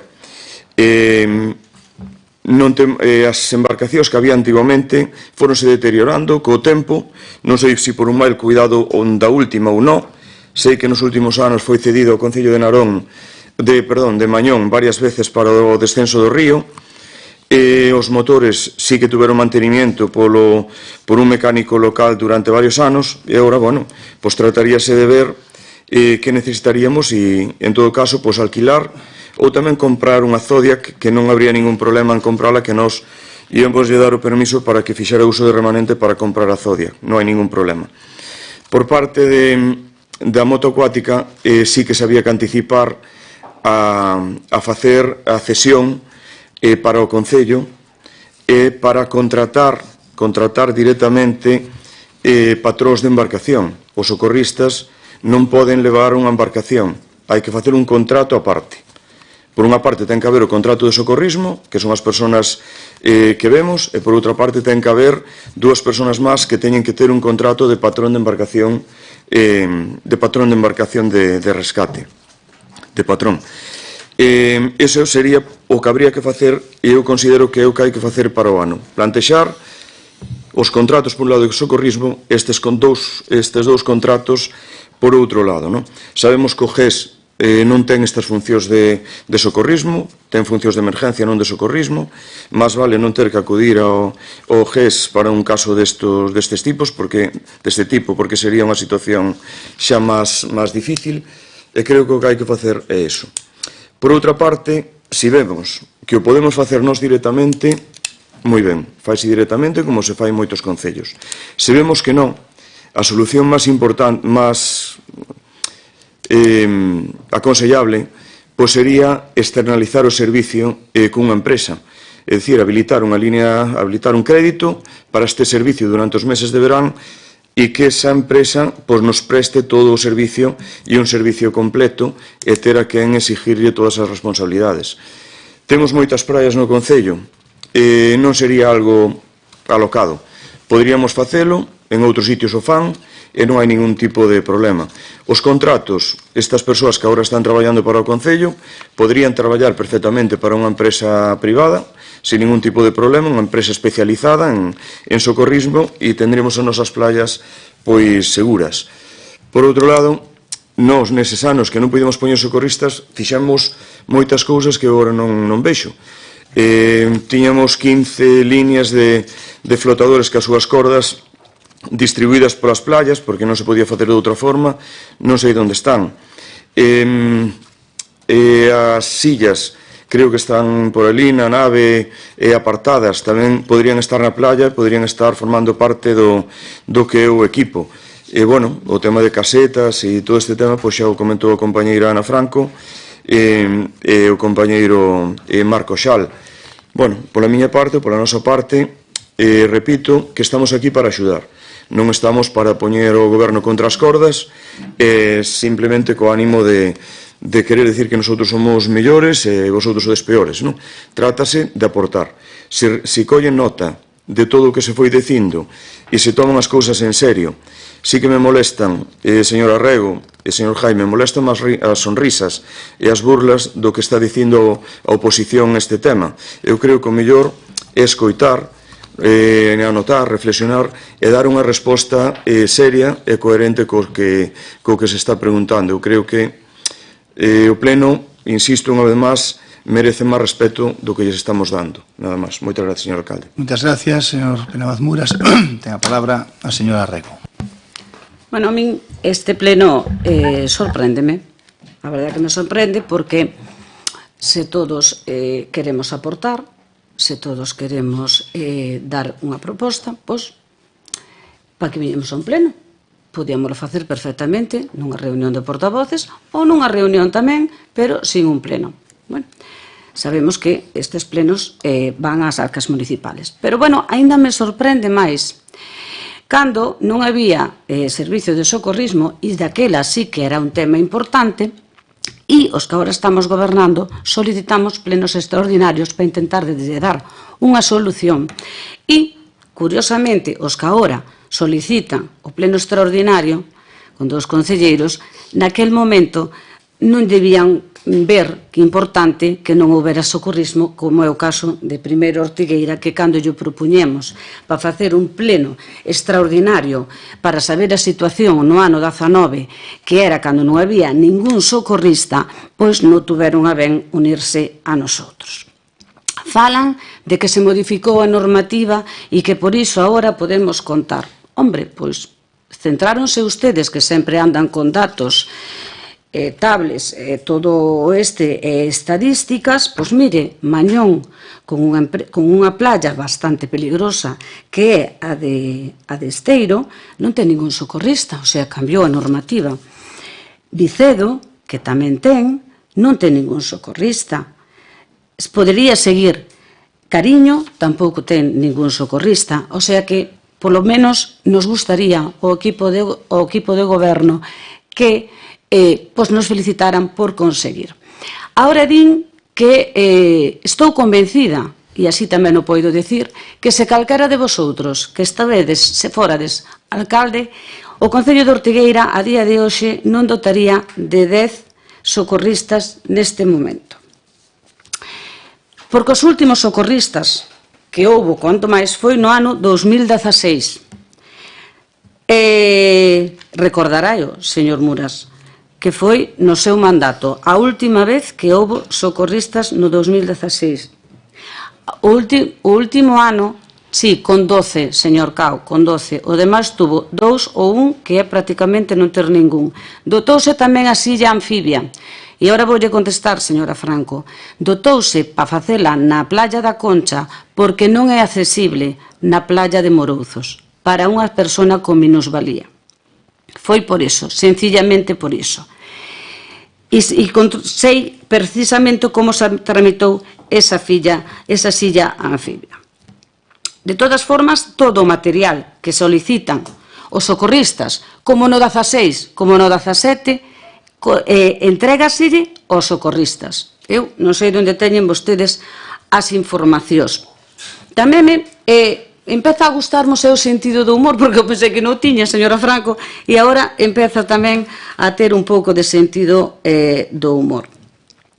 As embarcacións que había antigamente foronse deteriorando co tempo, non sei se por un mal cuidado da última ou non. Sei que nos últimos anos foi cedido ao Concello de Mañón varias veces para o descenso do río. Os motores sí que tuveron mantenimiento por un mecánico local durante varios anos e agora, bueno, trataríase de ver que necesitaríamos e, en todo caso, pois alquilar ou tamén comprar unha Zodiac, que non habría ningún problema en comprala, que nos íamos a dar o permiso para que fixera uso de remanente para comprar a Zodiac, non hai ningún problema. Por parte da moto acuática, sí que se había que anticipar a facer a cesión para o Concello para contratar directamente patróns de embarcación. Os socorristas non poden levar unha embarcación, hai que facer un contrato aparte. Por unha parte ten que haber o contrato de socorrismo, que son as persoas que vemos, e por outra parte ten que haber dúas persoas máis que teñen que ter un contrato de patrón de embarcación de rescate, de patrón. Eso sería o que habría que facer, e eu considero que é o que hai que facer para o ano. Plantexar os contratos por un lado de socorrismo, estes dous contratos por outro lado. Sabemos que o GES non ten estas funcións de socorrismo, ten funcións de emergencia, non de socorrismo, máis vale non ter que acudir ao GES para un caso destes tipos, porque sería unha situación xa máis difícil, e creo que o que hai que facer é iso. Por outra parte, se vemos que o podemos facer nós directamente, moi ben, faise directamente como se fai en moitos concellos. Se vemos que non, a solución máis importante, máis aconsellable, pois sería externalizar o servicio cunha empresa, é dicir, habilitar un crédito para este servicio durante os meses de verán e que esa empresa pois nos preste todo o servicio e un servicio completo e ter a quen exigirlle todas as responsabilidades. Temos moitas praias no Concello, non sería algo alocado. Poderíamos facelo, en outros sitios o fan, e non hai ningún tipo de problema. Os contratos, estas persoas que agora están traballando para o Concello, poderían traballar perfectamente para unha empresa privada, sin ningún tipo de problema, unha empresa especializada en socorrismo, e tendremos as nosas playas pois seguras. Por outro lado, nós neses anos que non podíamos poñer socorristas, fixemos moitas cousas que agora non vexo. Tiñamos 15 líneas de flotadores que as súas cordas distribuídas polas playas, porque non se podía facer de outra forma, non sei onde están. As sillas, creo que están por ali na nave apartadas, tamén poderían estar na playa, poderían estar formando parte do que é o equipo. E, bueno, o tema de casetas e todo este tema, pois xa o comentou a compañeira Ana Franco e o compañeiro Marco Xal. Bueno, pola miña parte, pola nosa parte, repito que estamos aquí para axudar. Non estamos para poñer o goberno contra as cordas, simplemente co ánimo de querer decir que nosotros somos mellores e vosotros sodes peores, non? Trátase de aportar. Se collen nota de todo o que se foi dicindo e se toman as cousas en serio, sí que me molestan, señor Arrego e señor Jaime, molestan as sonrisas e as burlas do que está dicindo a oposición neste tema. Eu creo que o mellor é escoitar, anotar, reflexionar e dar unha resposta seria e coherente co que se está preguntando. Eu creo que o Pleno, insisto unha vez máis, merece máis respeto do que lles estamos dando. Nada máis. Moitas gracias, señor alcalde. Moitas gracias, señor Penabaz Muras. Ten a palabra a señora Arrego. Bueno, a min este Pleno sorpréndeme. A verdade que me sorprende porque se todos queremos aportar, se todos queremos dar unha proposta, pois, para que viñemos a un pleno. Podíamoslo facer perfectamente nunha reunión de portavoces ou nunha reunión tamén, pero sin un pleno. Bueno, sabemos que estes plenos van ás arcas municipales. Pero, bueno, aínda me sorprende máis cando non había servicio de socorrismo, e daquela sí que era un tema importante, e os que agora estamos gobernando solicitamos plenos extraordinarios para intentar de dar unha solución. E, curiosamente, os que agora solicitan o pleno extraordinario con dos concelleiros, naquel momento non debían ver que importante que non houbera socorrismo, como é o caso de Primeiro Ortigueira, que cando lle propuñemos para facer un pleno extraordinario para saber a situación no ano 19, que era cando non había ningún socorrista, pois non tuveron a ben unirse a nosotros. Falan de que se modificou a normativa e que por iso agora podemos contar. Hombre, pois Centráronse ustedes, que sempre andan con datos, tables, todo estadísticas, pois mire, Mañón, con unha playa bastante peligrosa, que é a de Esteiro, non ten ningún socorrista, o sea, cambiou a normativa. Vicedo, que tamén ten, non ten ningún socorrista. Podería seguir. Cariño tampouco ten ningún socorrista, o sea que, polo menos, nos gustaría o equipo de goberno que nos felicitaran por conseguir. Ahora din que estou convencida, e así tamén o poido dicir, que se calquera de vosotros que estabedes, se forades alcalde, o Concello de Ortigueira a día de hoxe non dotaría de 10 socorristas neste momento. Porque os últimos socorristas que houbo, quanto máis, foi no ano 2016. Recordaráio, señor Muras, que foi no seu mandato a última vez que houbo socorristas no 2016. O último ano, sí, con 12, señor Cao, con 12. O demais tuvo 2 ou 1, que é prácticamente non ter ningún. Dotouse tamén a silla anfibia. E agora voulle contestar, señora Franco. Dotouse para facela na playa da Concha porque non é accesible na playa de Morouzos para unha persona con minusvalía. Foi por iso, sencillamente por iso. E sei precisamente como se tramitou esa silla anfibia. De todas formas, todo o material que solicitan os socorristas, como no 16, como no 17, entrégaselle aos socorristas. Eu non sei onde teñen vostedes as informacións. Tamén empeza a gustarme o seu sentido do humor, porque eu pensei que non tiña, señora Franco, e agora empeza tamén a ter un pouco de sentido do humor.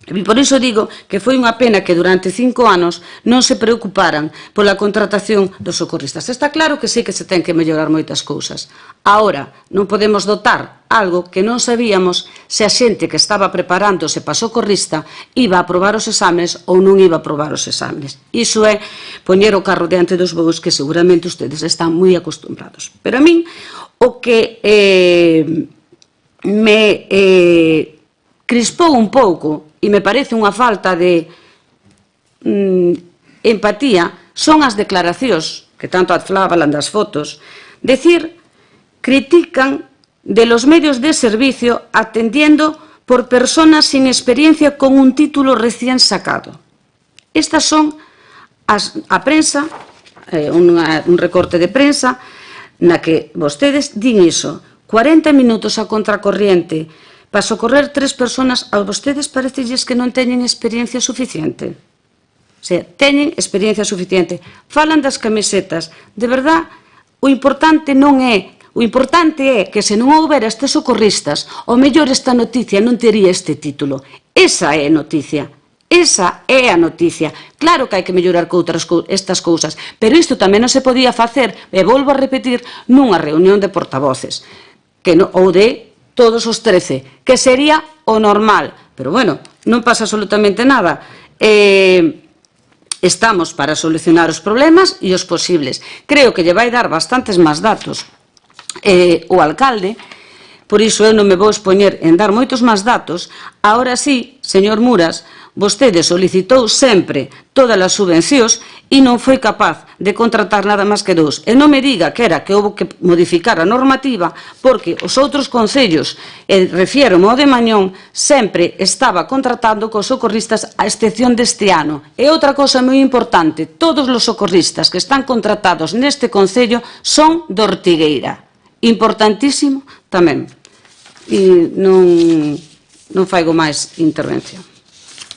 E por iso digo que foi unha pena que durante 5 anos non se preocuparan pola contratación dos socorristas. Está claro que sí que se ten que mellorar moitas cousas. Ahora, non podemos dotar algo que non sabíamos se a xente que estaba preparándose para socorrista iba a aprobar os exames ou non iba a aprobar os exames. Iso é poñer o carro diante dos bois, que seguramente ustedes están moi acostumbrados. Pero a min o que me crispou un pouco e me parece unha falta de empatía son as declaracións que tanto falaban das fotos, critican de los medios de servicio atendiendo por personas sin experiencia con un título recién sacado. Estas son a prensa, un recorte de prensa na que vostedes din iso, 40 minutos a contracorriente para socorrer 3 personas, a vostedes parecelles que non teñen experiencia suficiente. O sea, teñen experiencia suficiente. Falan das camisetas. De verdad, o importante é que se non houbera estes socorristas, o mellor esta noticia non tería este título. Esa é a noticia. Esa é a noticia. Claro que hai que mellorar estas cousas, pero isto tamén non se podía facer, e volvo a repetir, nunha reunión de portavoces, ou de todos os 13, que sería o normal. Pero, bueno, non pasa absolutamente nada. Estamos para solucionar os problemas e os posibles. Creo que lle vai dar bastantes máis datos o alcalde, por iso eu non me vou expoñer en dar moitos máis datos. Ahora sí, señor Muras, vostede solicitou sempre todas as subvencións e non foi capaz de contratar nada máis que 2. E non me diga que era que houve que modificar a normativa, porque os outros concellos, refiérome ao de Mañón, sempre estaba contratando cos socorristas a excepción deste ano. E outra cosa moi importante, todos os socorristas que están contratados neste concello son de Ortigueira. Importantísimo tamén. E non faigo máis intervención.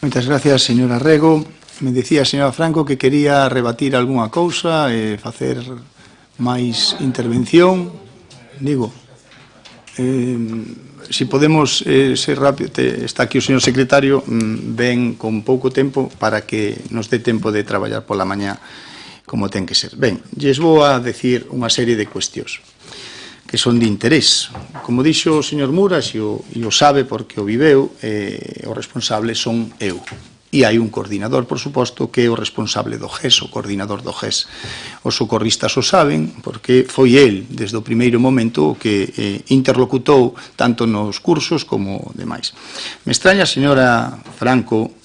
Moitas gracias, señora Rego. Me dicía a señora Franco que quería rebatir algunha cousa e facer máis intervención. Digo, si podemos ser rápido, está aquí o señor secretario, ven con pouco tempo para que nos dé tempo de traballar pola mañá como ten que ser. Ben, lles vou a decir unha serie de cuestións que son de interés. Como dixo o señor Muras, e o sabe porque o viveu, o responsable son eu. E hai un coordinador, por suposto, que é o responsable do GES, o coordinador do GES. Os socorristas o saben, porque foi el, desde o primeiro momento, o que interlocutou tanto nos cursos como demais. Me extraña, señora Franco,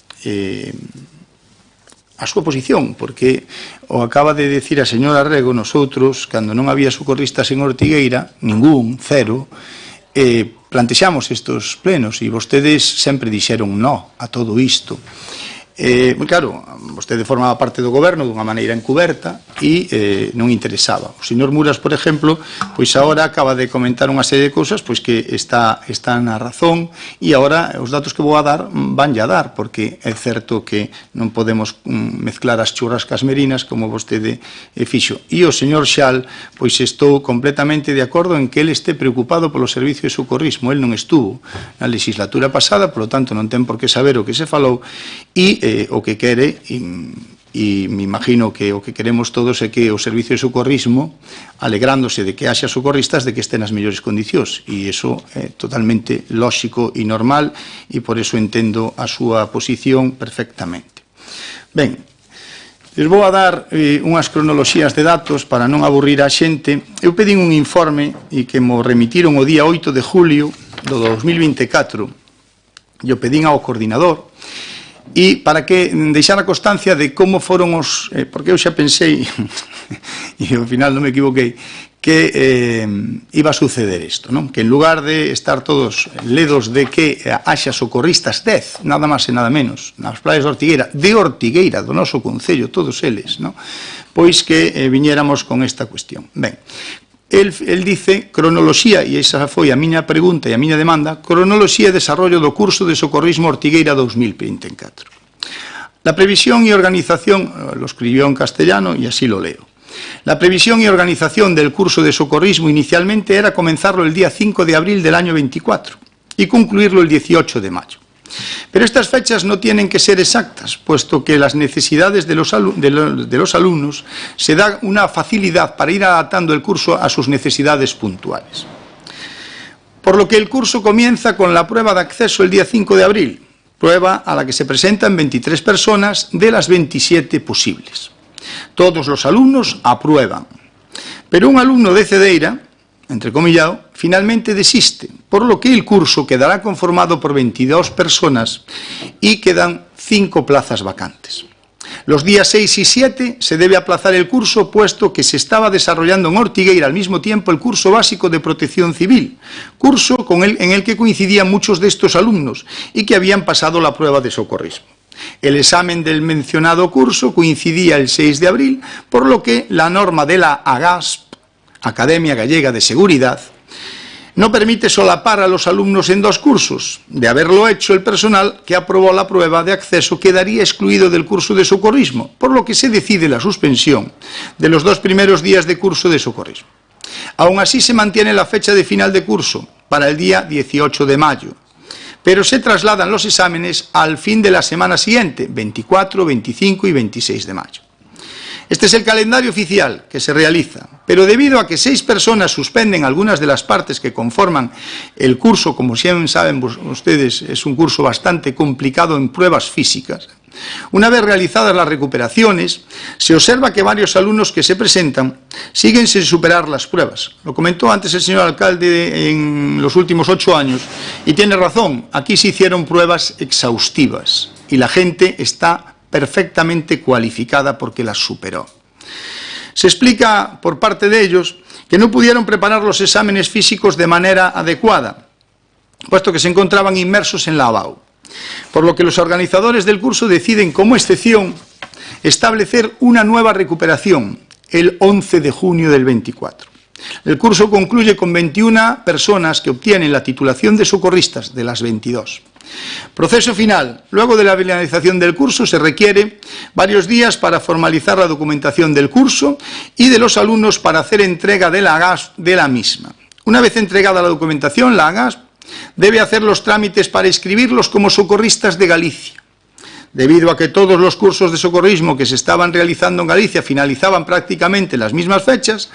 a súa posición, porque o acaba de decir a señora Rego, nosotros, cando non había socorristas en Ortigueira, ningún, cero, plantexamos estes plenos e vostedes sempre dixeron no a todo isto. Claro, vostede formaba parte do goberno dunha maneira encuberta e non interesaba. O señor Muras, por exemplo, pois agora acaba de comentar unha serie de cousas pois que está na razón e agora os datos que vou a dar vanlle a dar, porque é certo que non podemos mezclar as churrascas merinas como vostede fixo. E o señor Xal, pois estou completamente de acordo en que ele este preocupado polo servicio de socorrismo. El non estuvo na legislatura pasada, polo tanto non ten por que saber o que se falou e o que quere, e me imagino que o que queremos todos é que o servicio de socorrismo, alegrándose de que haxa socorristas, de que estén nas mellores condicións, e iso é totalmente lóxico e normal, e por iso entendo a súa posición perfectamente. Ben, les vou a dar unhas cronoloxías de datos para non aburrir a xente. Eu pedín un informe e que mo remitiron o día 8 de julio do 2024, e o pedín ao coordinador, e para que deixar a constancia de como foron os... porque eu xa pensei, e ao final non me equivoquei, que iba a suceder isto, non? Que en lugar de estar todos ledos de que haxa socorristas 10, nada máis e nada menos, nas playas de Ortigueira, do noso concello, todos eles, non? Pois que viñéramos con esta cuestión. Ben, el dice cronoloxía, e esa foi a miña pregunta e a miña demanda, cronoloxía e desarrollo do curso de socorrismo Ortigueira 2024. La previsión y organización, lo escribió en castellano y así lo leo. La previsión y organización del curso de socorrismo inicialmente era comenzarlo el día 5 de abril del año 24 y concluirlo el 18 de mayo. Pero estas fechas no tienen que ser exactas, puesto que las necesidades de los alumnos se da una facilidad para ir adaptando el curso a sus necesidades puntuales. Por lo que el curso comienza con la prueba de acceso el día 5 de abril, prueba a la que se presentan 23 personas de las 27 posibles. Todos los alumnos aprueban, pero un alumno de Cedeira, entrecomillado, finalmente desiste, por lo que el curso quedará conformado por 22 personas y quedan 5 plazas vacantes. Los días 6 y 7 se debe aplazar el curso, puesto que se estaba desarrollando en Ortigueira al mismo tiempo el curso básico de protección civil, curso en el que coincidían muchos de estos alumnos y que habían pasado la prueba de socorrismo. El examen del mencionado curso coincidía el 6 de abril, por lo que la norma de la AGASP, Academia Gallega de Seguridad, no permite solapar a los alumnos en dos cursos. De haberlo hecho, el personal que aprobó la prueba de acceso quedaría excluido del curso de socorrismo, por lo que se decide la suspensión de los 2 primeros días de curso de socorrismo. Aún así, se mantiene la fecha de final de curso para el día 18 de mayo, pero se trasladan los exámenes al fin de la semana siguiente, 24, 25 y 26 de mayo. Este es el calendario oficial que se realiza, pero debido a que 6 personas suspenden algunas de las partes que conforman el curso, como siempre saben ustedes, es un curso bastante complicado en pruebas físicas. Una vez realizadas las recuperaciones, se observa que varios alumnos que se presentan siguen sin superar las pruebas. Lo comentó antes el señor alcalde en los últimos 8 años, y tiene razón, aquí se hicieron pruebas exhaustivas y la gente está perfectamente cualificada porque las superó. Se explica por parte de ellos que no pudieron preparar los exámenes físicos de manera adecuada, puesto que se encontraban inmersos en la ABAU, por lo que los organizadores del curso deciden como excepción establecer una nueva recuperación el 11 de junio del 24. El curso concluye con 21 personas que obtienen la titulación de socorristas de las 22. Proceso final. Luego de la finalización del curso se requiere varios días para formalizar la documentación del curso y de los alumnos para hacer entrega de la AGASP de la misma. Una vez entregada la documentación, la AGASP debe hacer los trámites para inscribirlos como socorristas de Galicia. Debido a que todos los cursos de socorrismo que se estaban realizando en Galicia finalizaban prácticamente en las mismas fechas,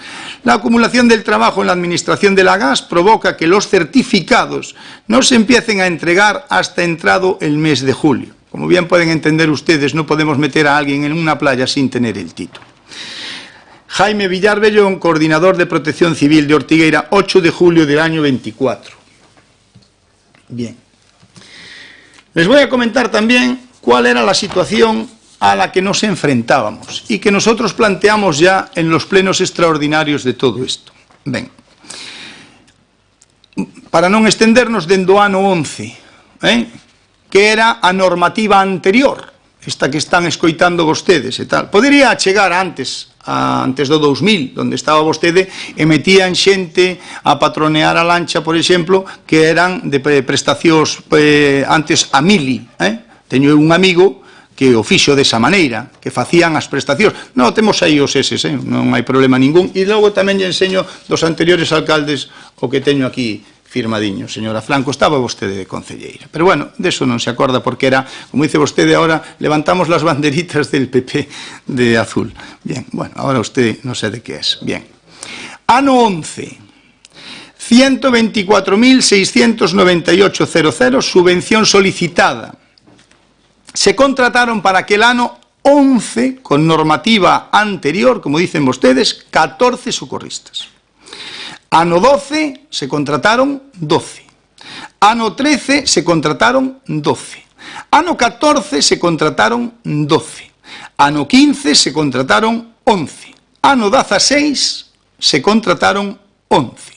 la acumulación del trabajo en la administración de la AGASP provoca que los certificados no se empiecen a entregar hasta entrado el mes de julio, Como bien pueden entender ustedes, no podemos meter a alguien en una playa sin tener el título. Jaime Villar Bellón, coordinador de Protección Civil de Ortigueira, 8 de julio del año 24. Bien. Les voy a comentar también cuál era la situación a la que nos enfrentábamos y que nosotros planteamos ya en los plenos extraordinarios de todo esto. Ben, para non extendernos, dende o ano 11, que era a normativa anterior, esta que están escoitando vostedes e tal. Podería chegar antes do 2000, onde estaba vostede, e metían xente a patronear a lancha, por exemplo, que eran de prestacións antes a mili. Teño un amigo que o fixo desa maneira, que facían as prestacións. Non, temos aí os eses, non hai problema ningún. E logo tamén lle enseño dos anteriores alcaldes o que teño aquí firmadiño. Señora Franco, estaba vostede de concelleira. Pero bueno, deso non se acorda porque era, como dice vostede ahora, levantamos las banderitas del PP de azul. Bien, bueno, ahora usted no sé de qué es. Bien. Ano 11. 124.698,00 subvención solicitada. Se contrataron para aquel ano 11, con normativa anterior, como dicen vostedes, 14 socorristas. Ano 12 se contrataron 12. Ano 13 se contrataron 12. Ano 14 se contrataron 12. Ano 15 se contrataron 11. Ano 16 se contrataron 11.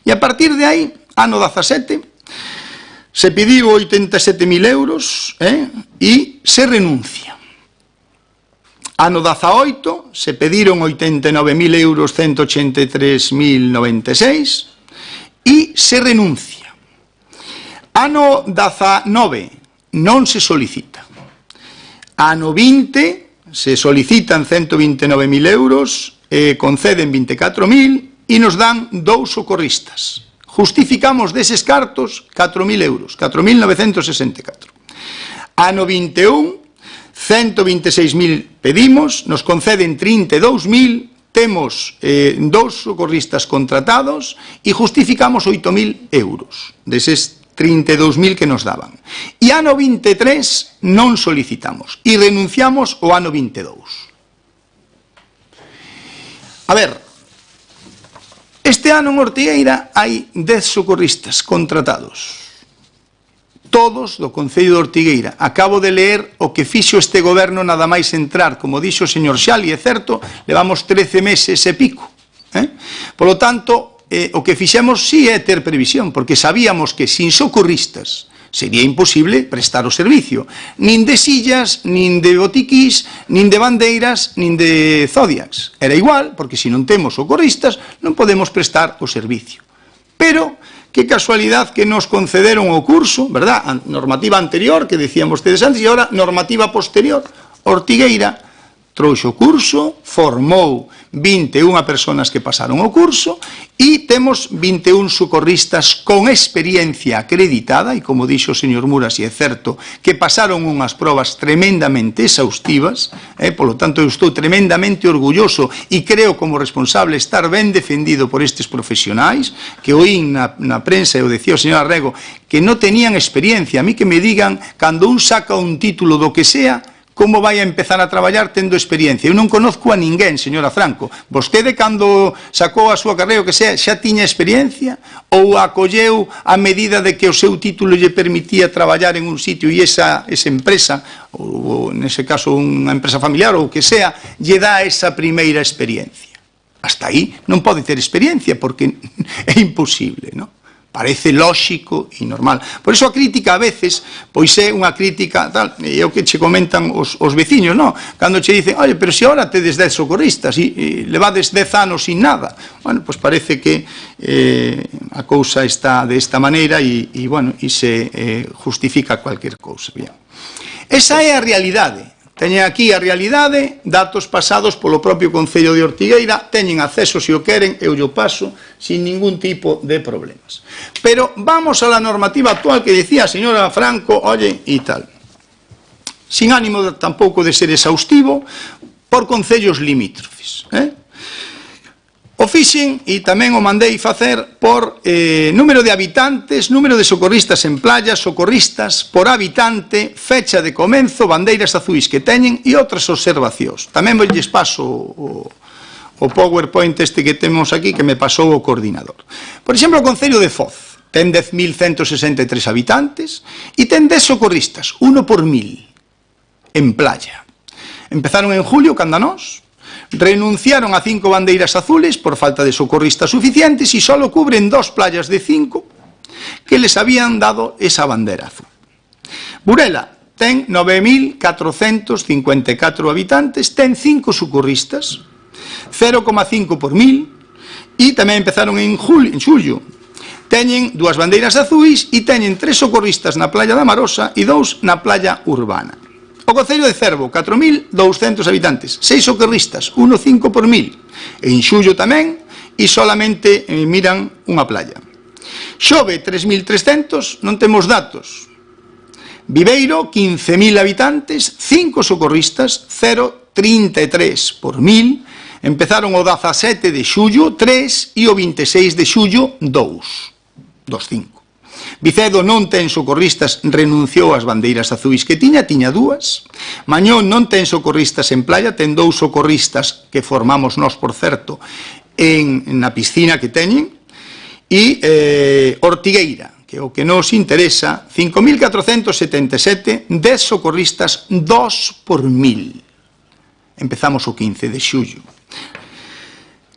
E a partir de aí, ano 17, se pediu 87.000 euros e se renuncia. Ano 18 se pediron 89.000 euros, 183.096 e se renuncia. Ano 19 non se solicita. Ano 20 se solicitan 129.000 euros e conceden 24.000 e nos dan 2 socorristas. Justificamos deses cartos 4.000 euros, 4.964. Ano 21, 126.000 pedimos, nos conceden 32.000, temos 2 socorristas contratados e justificamos 8.000 euros deses 32.000 que nos daban. E ano 23 non solicitamos e renunciamos o ano 22. A ver, este ano en Ortigueira hai 10 socorristas contratados. Todos do Concello de Ortigueira. Acabo de ler o que fixo este goberno nada máis entrar. Como dixo o señor Xali, é certo, levamos 13 meses e pico. Por lo tanto, o que fixemos sí é ter previsión, porque sabíamos que sin socorristas sería imposible prestar o servicio. Nin de sillas, nin de botiquís, nin de bandeiras, nin de zodiacs. Era igual, porque se non temos socorristas non podemos prestar o servicio. Pero qué casualidad que nos concederon o curso, verdad? A normativa anterior, que decían vostedes antes, e agora normativa posterior. Ortigueira trouxo o curso, formou 21 persoas que pasaron o curso e temos 21 socorristas con experiencia acreditada e, como dixo o señor Muras, e é certo, que pasaron unhas probas tremendamente exhaustivas, polo tanto, eu estou tremendamente orgulloso e creo como responsable estar ben defendido por estes profesionais, que oín na prensa, e o decía o señor Arrego, que non tenían experiencia. A mí que me digan, cando un saca un título do que sea, como vai a empezar a traballar tendo experiencia? Eu non conozco a ninguén, señora Franco. Vostede, cando sacou a súa carreira, o que sea, xa tiña experiencia? Ou acolleu a medida de que o seu título lle permitía traballar en un sitio e esa empresa, ou nese caso unha empresa familiar ou o que sea, lle dá esa primeira experiencia? Hasta aí non pode ter experiencia, porque é imposible, non? Parece lóxico e normal. Por iso a crítica a veces, pois é unha crítica tal, e é o que che comentan os veciños, non? Cando che dicen, oye, pero se agora tedes 10 socorristas e levades 10 anos sin nada. Bueno, pois parece que a cousa está desta maneira e bueno, e se justifica cualquier cousa. Bien. Esa é a realidade. Teñen aquí a realidade, datos pasados polo propio Concello de Ortigueira, teñen acceso se o queren, eu o paso sin ningún tipo de problemas. Pero vamos a la normativa actual que decía a señora Franco, oye, e tal. Sin ánimo tampouco de ser exhaustivo, por concellos limítrofes. O fixen e tamén o mandei facer por número de habitantes, número de socorristas en playa, socorristas por habitante, fecha de comenzo, bandeiras azuis que teñen e outras observacións. Tamén lles paso o PowerPoint este que temos aquí que me pasou o coordinador. Por exemplo, o Concello de Foz ten 10.163 habitantes e ten 10 socorristas, 1 por 1.000 en playa. Empezaron en julio, cando nós, renunciaron a 5 bandeiras azules por falta de socorristas suficientes e só cubren 2 playas de 5 que les habían dado esa bandera azul. Burela ten 9.454 habitantes, ten 5 socorristas, 0,5 por 1.000, e tamén empezaron en xullo. Teñen 2 bandeiras azuis e teñen 3 socorristas na playa da Marosa e 2 na playa urbana. O Concello de Cervo, 4.200 habitantes, 6 socorristas, 1,5 por 1.000. En xullo tamén, e solamente miran unha playa. Xove, 3.300, non temos datos. Viveiro, 15.000 habitantes, 5 socorristas, 0,33 por 1.000. Empezaron o 17 de xullo, 3, e o 26 de xullo, 2,5. Vicedo non ten socorristas, renunciou ás bandeiras azuis que tiña 2. Mañón non ten socorristas en playa, ten 2 socorristas que formamos nós, por certo, na piscina que teñen. E Ortigueira, que é o que nos interesa, 5.477, 10 socorristas, 2 por 1.000. Empezamos o 15 de xullo.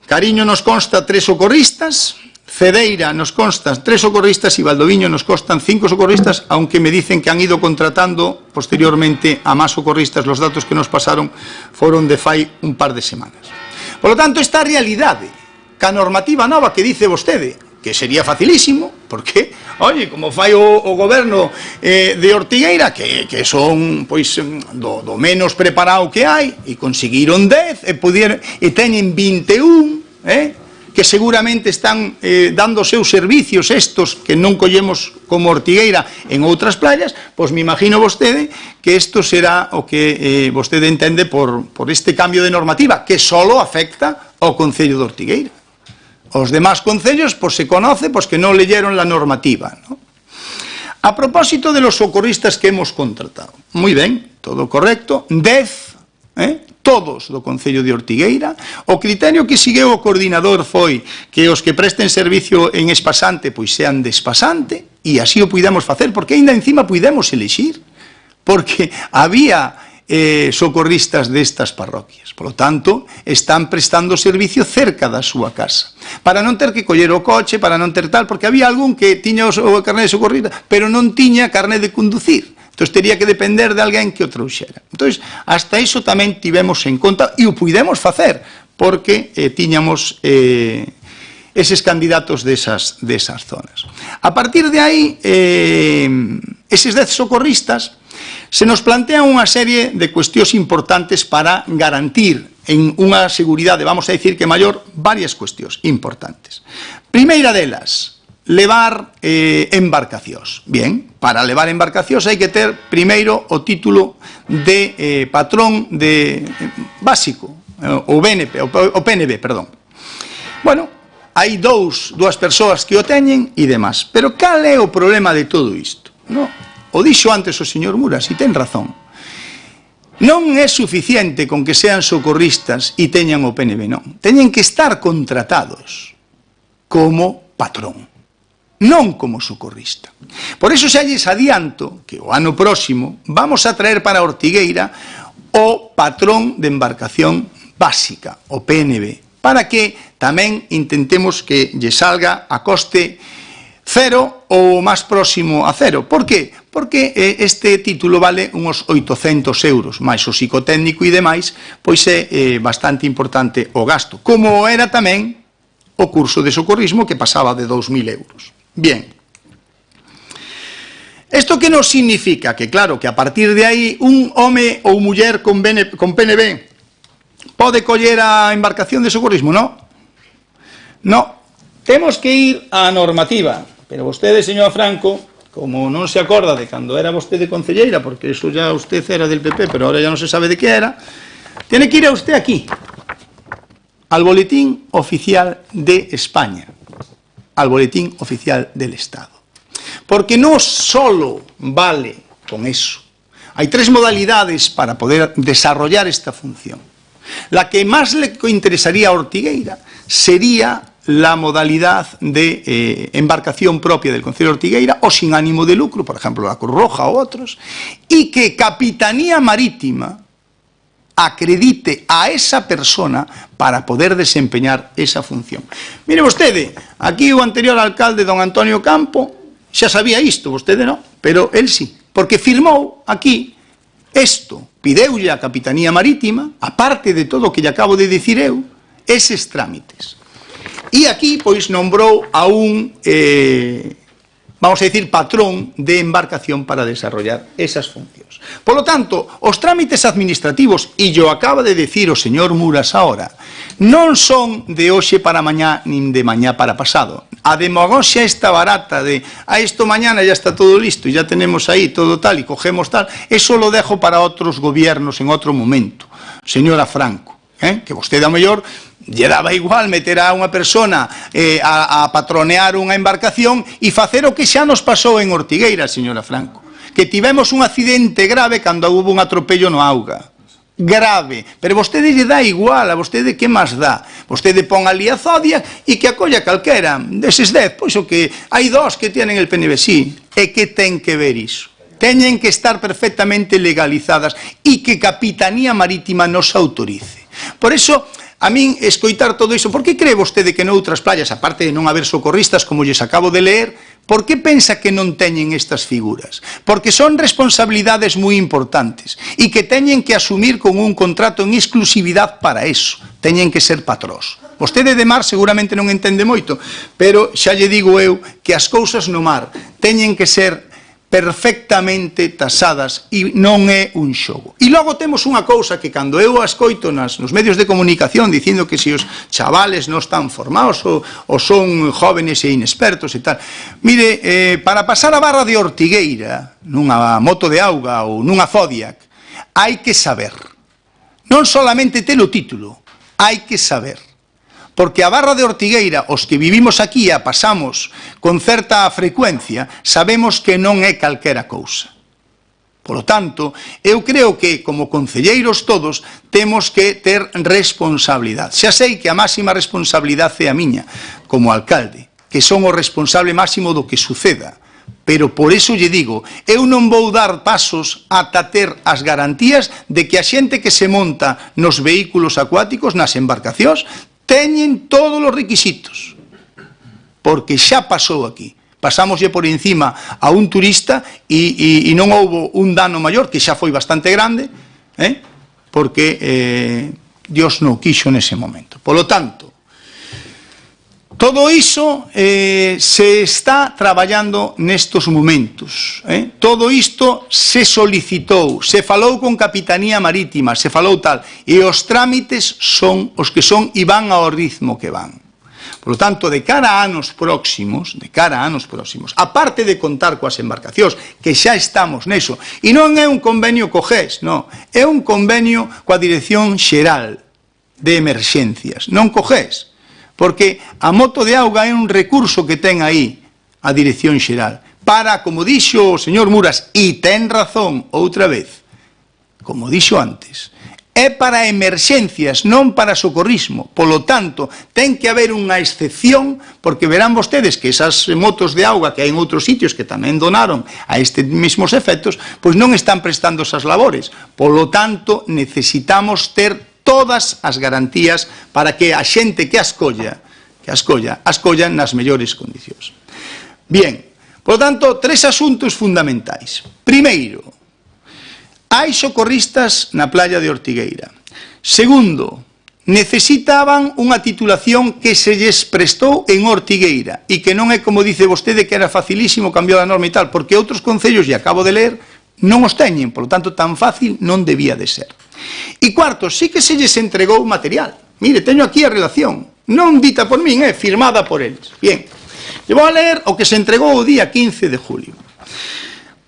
Cariño nos consta 3 socorristas, Cedeira nos constan 3 socorristas e Valdoviño nos constan 5 socorristas, aunque me dicen que han ido contratando posteriormente a máis socorristas. Los datos que nos pasaron foron de fai un par de semanas. Por lo tanto, esta realidade, ca normativa nova que dice vostede, que sería facilísimo, porque, oye, como fai o goberno de Ortigueira, que son, pois, do menos preparado que hai, e conseguiron 10, e teñen 21, que seguramente están dando seus servicios estos que non collemos como Ortigueira en outras playas, pois me imagino vostede que isto será o que vostede entende por este cambio de normativa, que solo afecta ao Concello de Ortigueira. Os demás concellos, pois se conoce, pois que non leyeron la normativa, ¿no? A propósito de los socorristas que hemos contratado, moi ben, todo correcto, 10, todos do Concello de Ortigueira. O criterio que segueu o coordinador foi que os que presten servicio en espasante pois sean de espasante, e así o puidemos facer, porque ainda encima puidemos elixir, porque había socorristas destas parroquias. Por lo tanto, están prestando servicio cerca da súa casa, para non ter que coller o coche, para non ter tal, porque había algún que tiña o carné de socorrista, pero non tiña carné de conducir. Entón, teria que depender de alguén que o trouxera. Entón, hasta iso tamén tivemos en conta, e o puidemos facer, porque tiñamos eses candidatos desas zonas. A partir de aí, eses 10 socorristas, se nos plantean unha serie de cuestións importantes para garantir en unha seguridade, vamos a decir que maior, varias cuestións importantes. Primeira delas, levar embarcacións. Bien, para levar embarcacións hai que ter primeiro o título de patrón básico, o PNB, perdón. Bueno, hai dúas persoas que o teñen e demás, pero cal é o problema de todo isto? O dixo antes o señor Muras e ten razón. Non é suficiente con que sean socorristas e teñan o PNB, non. Teñen que estar contratados como patrón, non como socorrista. Por iso xa lles adianto que o ano próximo vamos a traer para Ortigueira o patrón de embarcación básica, o PNB, para que tamén intentemos que lle salga a coste cero ou máis próximo a cero. Por que? Porque este título vale uns 800 euros, máis o psicotécnico e demais, pois é bastante importante o gasto, como era tamén o curso de socorrismo que pasaba de 2.000 euros. Bien. Isto que nos significa? Que claro, que a partir de aí un home ou muller con PNB pode coller a embarcación de socorrismo? No. Temos que ir á normativa, pero vostede, señora Franco, como non se acorda de cando era vostede concelleira, porque eso ya usted era del PP, pero ahora ya non se sabe de que era, tiene que ir a usted aquí, al Boletín Oficial de España, al Boletín Oficial del Estado. Porque no solo vale con eso. Hay 3 modalidades para poder desarrollar esta función. La que más le interesaría a Ortigueira sería la modalidad de embarcación propia del Concello de Ortigueira o sin ánimo de lucro, por ejemplo la Cruz Roja o otros, y que Capitanía Marítima acredite a esa persona para poder desempeñar esa función. Mire vostede, aquí o anterior alcalde, don Antonio Campo, xa sabía isto, vostede non, pero el sí, porque firmou aquí isto, pideulle a Capitanía Marítima, aparte de todo o que lle acabo de dicir eu, eses trámites. E aquí, pois, nombrou a un, vamos a decir, patrón de embarcación para desarrollar esas funcións. Por lo tanto, os trámites administrativos, e yo acaba de decir o señor Muras ahora, non son de hoxe para mañá, nin de mañá para pasado. A demagoxia esta barata de isto mañana ya está todo listo, e ya tenemos aí todo tal, e cogemos tal, eso lo dejo para outros gobiernos en outro momento. Señora Franco, que vostede, ao mellor, lle daba igual meter a unha persona a patronear unha embarcación e facer o que xa nos pasou en Ortigueira, señora Franco, que tivemos un accidente grave cando houve un atropello no auga. Grave, pero vostede lle dá igual, a vostede que máis dá? Vostede pon ali a Zodia e que acolla calquera deses 10, pois o que hai 2 que tienen el PNB, e que ten que ver iso. Teñen que estar perfectamente legalizadas e que Capitanía Marítima nos autorice. Por iso, a min escoitar todo iso, por que cree vostede que noutras playas, aparte de non haber socorristas, como lles acabo de leer, por que pensa que non teñen estas figuras? Porque son responsabilidades moi importantes e que teñen que asumir con un contrato en exclusividade para eso. Teñen que ser patrós. Vostede de mar seguramente non entende moito, pero xa lle digo eu que as cousas no mar teñen que ser perfectamente tasadas e non é un xogo. E logo temos unha cousa que cando eu a escoito nos medios de comunicación dicindo que se os chavales non están formados ou son jóvenes e inexpertos e tal. Mire, para pasar a barra de Ortigueira nunha moto de auga ou nunha Zodiac hai que saber. Non solamente ter o título, hai que saber. Porque a barra de Ortigueira, os que vivimos aquí e a pasamos con certa frecuencia, sabemos que non é calquera cousa. Por lo tanto, eu creo que, como concelleiros todos, temos que ter responsabilidade. Xa sei que a máxima responsabilidade é a miña, como alcalde, que son o responsable máximo do que suceda. Pero por eso lle digo, eu non vou dar pasos ata ter as garantías de que a xente que se monta nos vehículos acuáticos, nas embarcacións, teñen todos os requisitos, porque xa pasou aquí. Pasámoslle por encima a un turista e non houbo un dano maior, que xa foi bastante grande, porque Dios non quixo nese momento. Por lo tanto, todo iso se está traballando nestos momentos. Todo isto se solicitou, se falou con Capitanía Marítima, se falou tal, e os trámites son os que son e van ao ritmo que van. Por lo tanto, de cara a anos próximos, aparte de contar coas embarcacións, que xa estamos neso, e non é un convenio co GES, non, é un convenio coa Dirección Xeral de Emerxencias, non co GES, porque a moto de auga é un recurso que ten aí a Dirección Xeral para, como dixo o señor Muras, e ten razón outra vez, como dixo antes, é para emerxencias, non para socorrismo. Polo tanto, ten que haber unha excepción, porque verán vostedes que esas motos de auga que hai en outros sitios que tamén donaron a estes mesmos efectos, pois non están prestando esas labores. Polo tanto, necesitamos ter todas as garantías para que a xente que as colla nas mellores condicións. Bien, por tanto, 3 asuntos fundamentais. Primeiro, hai socorristas na playa de Ortigueira. Segundo, necesitaban unha titulación que se lles prestou en Ortigueira e que non é como dice vostede que era facilísimo cambiar a norma e tal, porque outros concellos, e acabo de ler, non os teñen, por lo tanto, tan fácil non debía de ser. E cuarto, sí que se lles entregou material. Mire, teño aquí a relación, non dita por min, firmada por eles. Bien, lle vou a ler o que se entregou o día 15 de julio.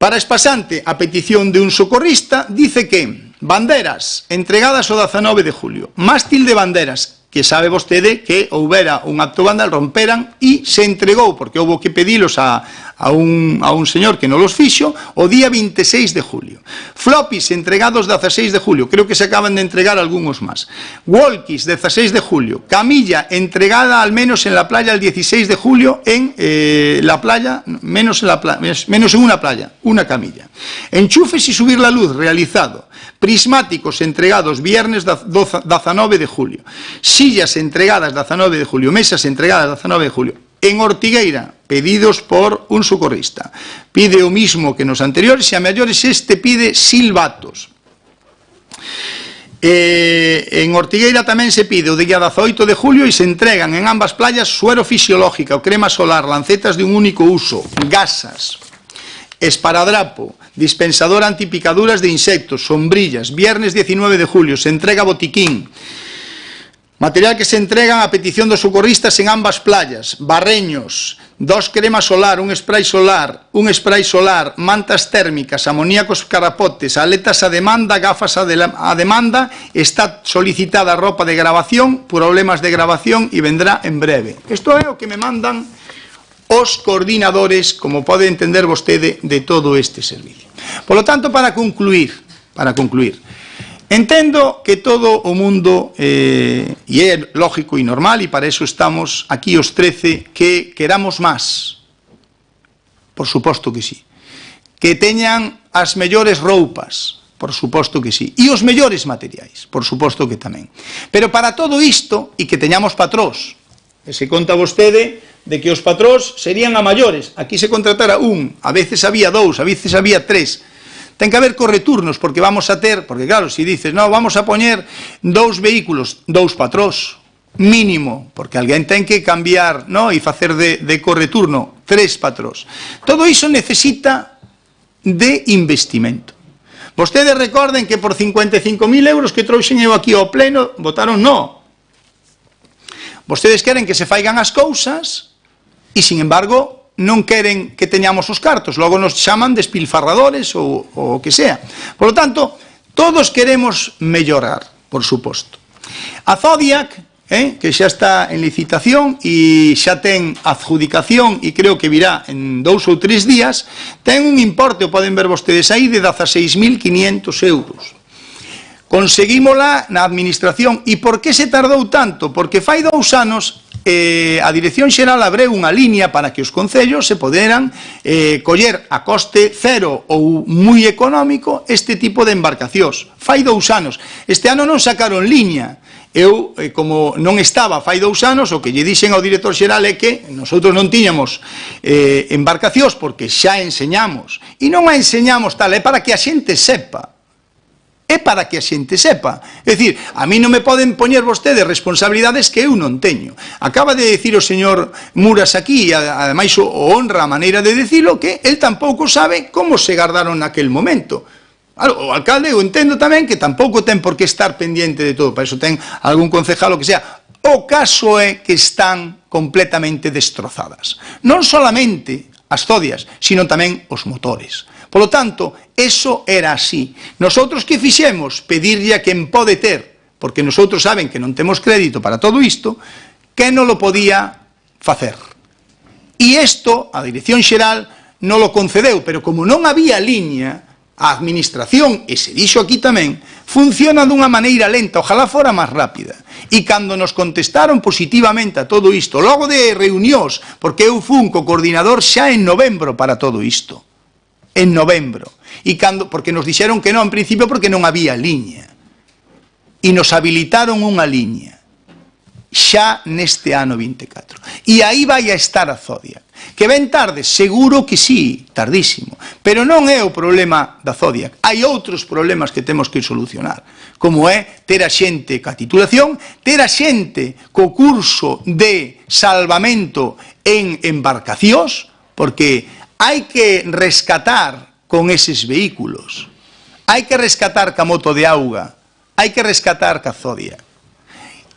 Para Espasante, a petición de un socorrista, dice que banderas entregadas o 19 de julio, mástil de banderas que sabe vostede que houbera un acto vandal, romperan e se entregou, porque houve que pedilos a un señor que non los fixo, o día 26 de julio. Floppies entregados 16 de julio, creo que se acaban de entregar algúns máis. Walkies 16 de julio. Camilla entregada al menos en la playa el 16 de julio en la playa, menos en una playa, una camilla. Enchufes y subir la luz realizado. Prismáticos entregados viernes 19 de julio. Sillas entregadas 19 de julio. Mesas entregadas 19 de julio. En Ortigueira, pedidos por un socorrista. Pide o mismo que nos anteriores e a maiores este pide silbatos. En Ortigueira tamén se pide o día 18 de julio e se entregan en ambas playas suero fisiológica, o crema solar, lancetas de un único uso, gasas, esparadrapo, dispensador antipicaduras de insectos, sombrillas. Viernes 19 de julio se entrega botiquín. Material que se entregan a petición dos socorristas en ambas playas. Barreños, 2 cremas solar, un spray solar, mantas térmicas, amoníacos carapotes, aletas a demanda, gafas a demanda. Está solicitada ropa de grabación, problemas de grabación e vendrá en breve. Isto é o que me mandan os coordinadores, como pode entender vostede, de todo este servicio. Por lo tanto, para concluir, entendo que todo o mundo, e é lógico e normal, e para eso estamos aquí os 13, que queramos máis. Por suposto que sí. Que teñan as mellores roupas. Por suposto que sí. E os mellores materiais. Por suposto que tamén. Pero para todo isto, e que teñamos patrós, e se conta vostede de que os patrós serían a maiores. Aquí se contratara un, a veces había 2, a veces había 3. Ten que haber correturnos, porque vamos a ter, porque claro, si dices, no, vamos a poñer 2 vehículos, 2 patrós, mínimo, porque alguén ten que cambiar, no, e facer de correturno, 3 patrós. Todo iso necesita de investimento. Vostedes recorden que por 55.000 euros que trouxen eu aquí ao pleno, votaron no. Vostedes queren que se faigan as cousas e, sin embargo, non queren que teñamos os cartos. Logo nos chaman despilfarradores ou o que sea. Por lo tanto, todos queremos mellorar, por suposto. A Zodiac, que xa está en licitación e xa ten adjudicación e creo que virá en 2 ou 3 días, ten un importe, o poden ver vostedes aí, de 16.500 euros. Conseguímola na administración. E por que se tardou tanto? Porque fai 2 anos a Dirección Xeral abreu unha línea para que os concellos se poderan coller a coste cero ou moi económico este tipo de embarcacións. Fai 2 anos. Este ano non sacaron liña. Eu, como non estaba fai 2 anos, o que lle dixen ao director xeral é que nosotros non tiñamos embarcacións porque xa enseñamos. E non a enseñamos tal, é para que a xente sepa. É para que a xente sepa. É dicir, a mí non me poden poñer vostedes responsabilidades que eu non teño. Acaba de decir o señor Muras aquí, e ademais o honra a maneira de decirlo, que él tampouco sabe como se gardaron naquel momento. O alcalde, eu entendo tamén que tampouco ten por que estar pendiente de todo, para iso ten algún concejal o que sea. O caso é que están completamente destrozadas. Non solamente as zodias, sino tamén os motores. Por lo tanto, eso era así. Nosotros que fixemos? Pedirlle a quen pode ter, porque nosotros saben que non temos crédito para todo isto, que non lo podía facer. E isto, a Dirección Xeral non lo concedeu, pero como non había liña, a administración, e se dixo aquí tamén, funciona dunha maneira lenta, ojalá fora máis rápida. E cando nos contestaron positivamente a todo isto, logo de reunións, porque eu fun co coordinador xa en novembro para todo isto, en novembro, e porque nos dixeron que non en principio porque non había liña, e nos habilitaron unha liña xa neste ano 24, e aí vai a estar a Zodiac. Que ven tarde? Seguro que sí, tardísimo, pero non é o problema da Zodiac, hai outros problemas que temos que solucionar, como é ter a xente ca titulación, ter a xente co curso de salvamento en embarcacións, porque hai que rescatar con eses vehículos, hai que rescatar ca moto de auga, hai que rescatar ca Zodiac.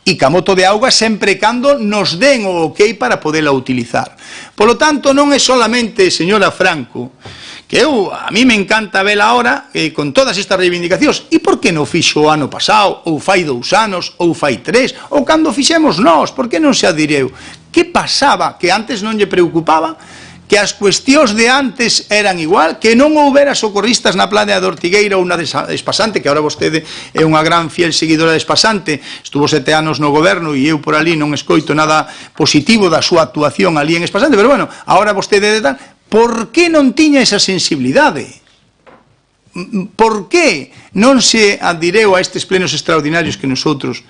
E ca moto de auga sempre e cando nos den o ok para poderla utilizar. Por lo tanto, non é solamente, señora Franco, que a mí me encanta ver ahora con todas estas reivindicacións. E por que non fixo o ano pasado, ou fai 2 anos, ou fai 3, ou cando fixemos nós, por que non se adhireu? Que pasaba que antes non lle preocupaba? Que as cuestións de antes eran igual, que non houbera socorristas na playa de Ortigueira ou na de Espasante, que agora vostede é unha gran fiel seguidora de Espasante, estuvo 7 anos no goberno e eu por ali non escoito nada positivo da súa actuación ali en Espasante, pero bueno, agora vostede de tal, por que non tiña esa sensibilidade? Por que non se adhireu a estes plenos extraordinarios que nosotros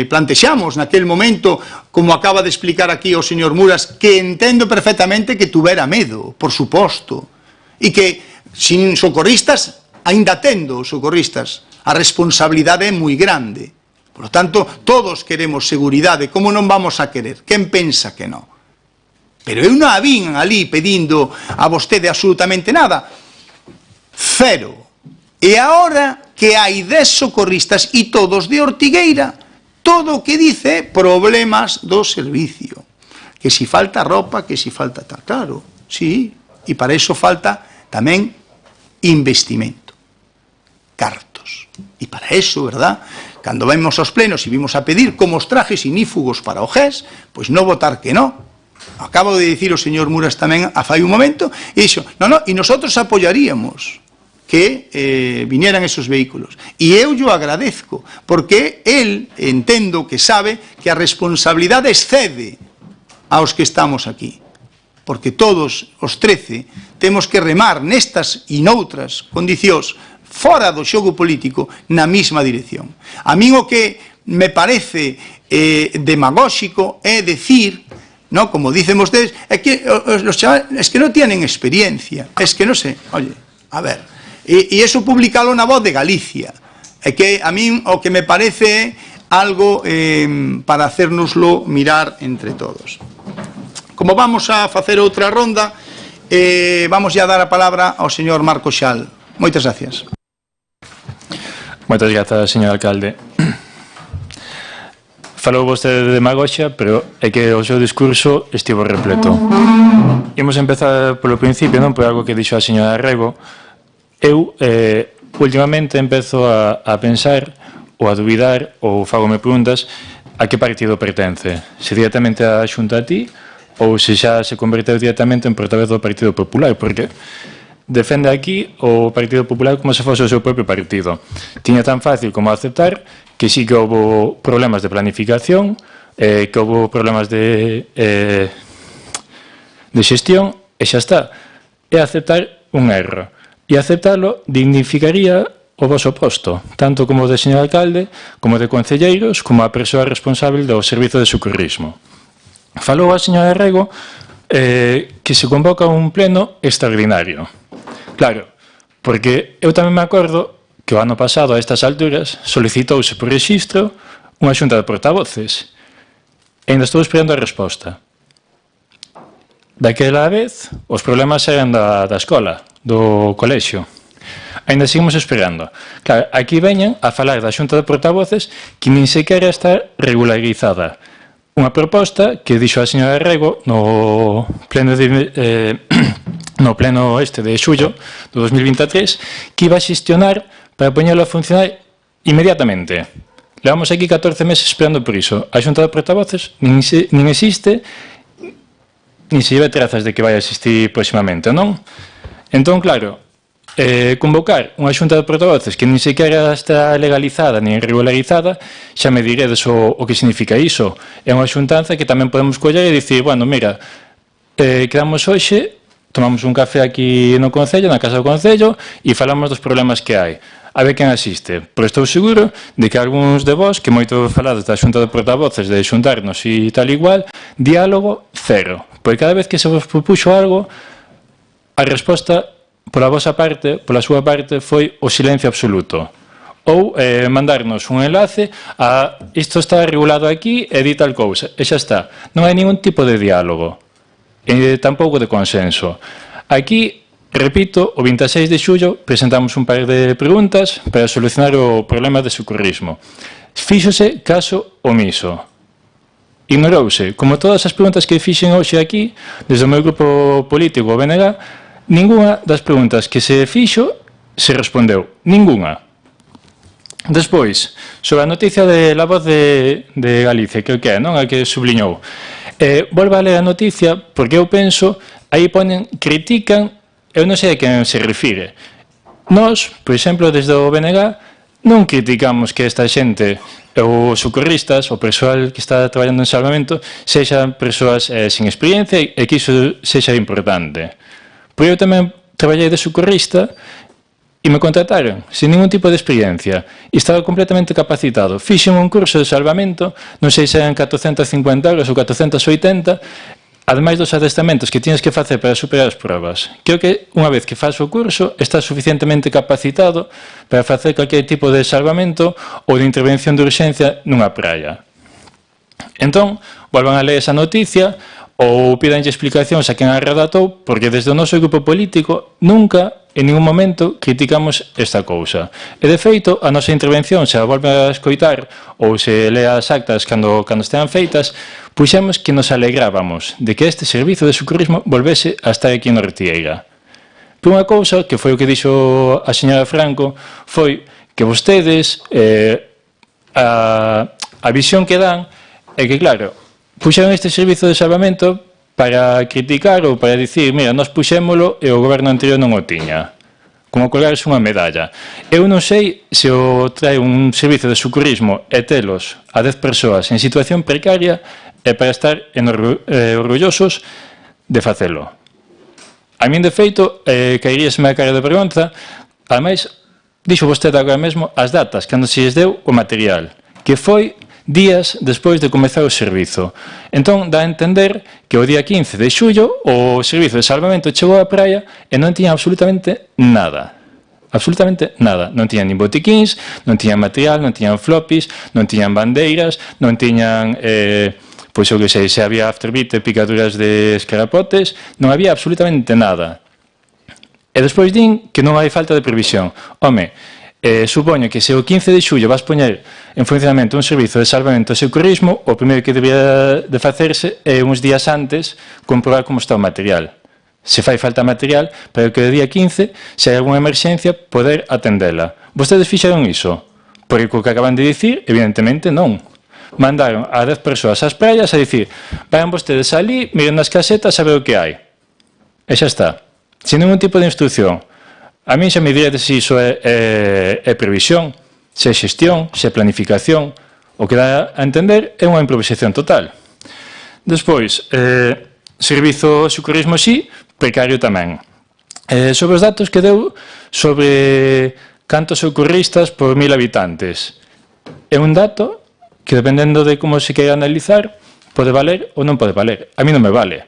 plantexamos naquel momento, como acaba de explicar aquí o señor Muras, que entendo perfectamente que tuvera medo, por suposto, e que sin socorristas, aínda tendo socorristas, a responsabilidade é moi grande. Por lo tanto, todos queremos seguridade, como non vamos a querer? Quen pensa que non? Pero eu non a vin ali pedindo a vostede absolutamente nada. Cero. E agora que hai 10 socorristas e todos de Ortigueira, todo o que dice problemas do servicio. Que si falta ropa, que si falta tal. Claro, sí, e para iso falta tamén investimento, cartos. E para iso, verdad, cando vemos aos plenos e vimos a pedir como os trajes inífugos para o GES, pois non votar que non. Acabo de dicir o señor Muras tamén a fai un momento, e dixo, e nosotros apoyaríamos que vinieran esos vehículos. E eu yo agradezco, porque él entendo que sabe que a responsabilidade excede aos que estamos aquí. Porque todos os 13 temos que remar nestas e noutras condicións fora do xogo político na mesma dirección. A min o que me parece demagóxico é decir, no, como dicen vostedes, é que os chavales es que non tienen experiencia, es que non sei, oye, a ver, e iso publicalo na Voz de Galicia, é que a min o que me parece algo para hacérnoslo mirar entre todos. Como vamos a facer outra ronda, vamos ya a dar a palabra ao señor Marco Xal. Moitas gracias. Moitas grazas, señor alcalde. Falou vostede de demagoxia, pero é que o seu discurso estivo repleto. Imos empezar polo principio, non por algo que dixo a señora Rego. Eu, últimamente, empezo a pensar ou a dubidar ou fagome preguntas a que partido pertence. Se directamente a Xunta a ti ou se xa se converteu directamente en portavoz do Partido Popular, porque defende aquí o Partido Popular como se fose o seu propio partido. Tiña tan fácil como aceptar que sí que houve problemas de planificación, que houve problemas de xestión, e xa está. É aceptar un erro. E aceptalo dignificaría o voso posto, tanto como de señor alcalde, como de concelleiros, como a persoa responsable do servizo de socorrismo. Falou a señora Rego que se convoca un pleno extraordinario. Claro, porque eu tamén me acordo que o ano pasado, a estas alturas, solicitouse por rexistro unha xunta de portavoces. E ainda estou esperando a resposta. Daquela vez, os problemas eran da escola, do colexio. Ainda seguimos esperando. Claro, aquí veñen a falar da xunta de portavoces que nin sequera está regularizada. Unha proposta que dixo a señora Rego no pleno de xullo do 2023 que iba a xestionar para poñelo a funcionar inmediatamente. Levamos aquí 14 meses esperando por iso. A xunta de portavoces nin existe, nin se lleva trazas de que vai a existir próximamente, non? Entón, claro, convocar unha xunta de portavoces que nin sequera está legalizada nin regularizada, xa me diredes o que significa iso. É unha xuntanza que tamén podemos coller e dicir, bueno, mira, quedamos hoxe, tomamos un café aquí no Concello, na Casa do Concello, e falamos dos problemas que hai. A ver quen asiste. Pero estou seguro de que algúns de vós, que moito falades da xunta de portavoces, de xuntarnos e tal igual, diálogo cero. Porque cada vez que se vos propuxo algo, a resposta pola vosa parte, pola súa parte, foi o silencio absoluto. Ou mandarnos un enlace a isto está regulado aquí e di tal cousa. E xa está. Non hai ningún tipo de diálogo. E tampouco de consenso. Aquí, repito, o 26 de xullo presentamos un par de preguntas para solucionar o problema de socorrismo. Fíxose caso omiso. Ignorouse, como todas as preguntas que fixen hoxe aquí, desde o meu grupo político, o BNG, Ninguna das preguntas que se fixo se respondeu. Ninguna. Despois, sobre a noticia de La Voz de Galicia, que é, non? A que subliñou. Volvo a ler a noticia porque eu penso, aí ponen, critican, eu non sei a quen se refire. Nós, por exemplo, desde o BNG, non criticamos que esta xente, os socorristas, o persoal que está traballando en salvamento, sexan persoas sin experiencia e que iso sexa importante. Porque eu tamén traballei de socorrista e me contrataron sin ningún tipo de experiencia e estaba completamente capacitado. Fixen un curso de salvamento, non sei se eran 450 euros ou 480, ademais dos adestamentos que tienes que facer para superar as pruebas. Creo que unha vez que faz o curso estás suficientemente capacitado para facer calquer tipo de salvamento ou de intervención de urxencia nunha praia. Entón, volvan a ler esa noticia ou pidanlle explicacións a quen a redactou, porque desde o noso grupo político nunca, en ningún momento, criticamos esta cousa. E, de feito, a nosa intervención, se a volve a escoitar ou se lea as actas cando estean feitas, puxemos que nos alegrábamos de que este servizo de socorrismo volvese a estar aquí en Ortigueira. Por unha cousa, que foi o que dixo a señora Franco, foi que vostedes, a visión que dan, é que, claro, puxeron este servizo de salvamento para criticar ou para dicir, mira, nós puxémolo e o goberno anterior non o tiña. Como colgarse unha medalla. Eu non sei se o trae un servizo de socorrismo e telos a 10 persoas en situación precaria é para estar orgullosos de facelo. A min, de feito, caeríaseme a cara de vergonza, ademais, dixo vostede agora mesmo as datas, cando se lles deu o material, que foi días despois de comezar o servizo. Entón, dá a entender que o día 15 de xullo o servizo de salvamento chegou á praia e non tiña absolutamente nada. Absolutamente nada. Non tiñan nin botiquíns, non tiñan material, non tiñan floppies, non tiñan bandeiras, non tiñan, pois o que sei, se había afterbite, picaduras de escarapotes, non había absolutamente nada. E despois din que non hai falta de previsión. Home, supoño que se o 15 de xullo vas poñer en funcionamento un servizo de salvamento e socorrismo, o primeiro que debía de facerse é uns días antes comprobar como está o material. Se fai falta material, para que o día 15, se hai algunha emerxencia, poder atendela. Vostedes fixeron iso? Porque co que acaban de dicir, evidentemente non. Mandaron a 10 persoas ás praias a dicir, vayan vostedes ali, miren nas casetas a ver o que hai. E xa está. Sin ningún tipo de instrucción. A mí xa me diredes se iso é previsión, se é xestión, se é planificación. O que dá a entender é unha improvisación total. Despois, servizo de socorrismo sí, precario tamén. Sobre os datos que deu sobre cantos socorristas por 1000 habitantes. É un dato que, dependendo de como se queira analizar, pode valer ou non pode valer. A mí non me vale.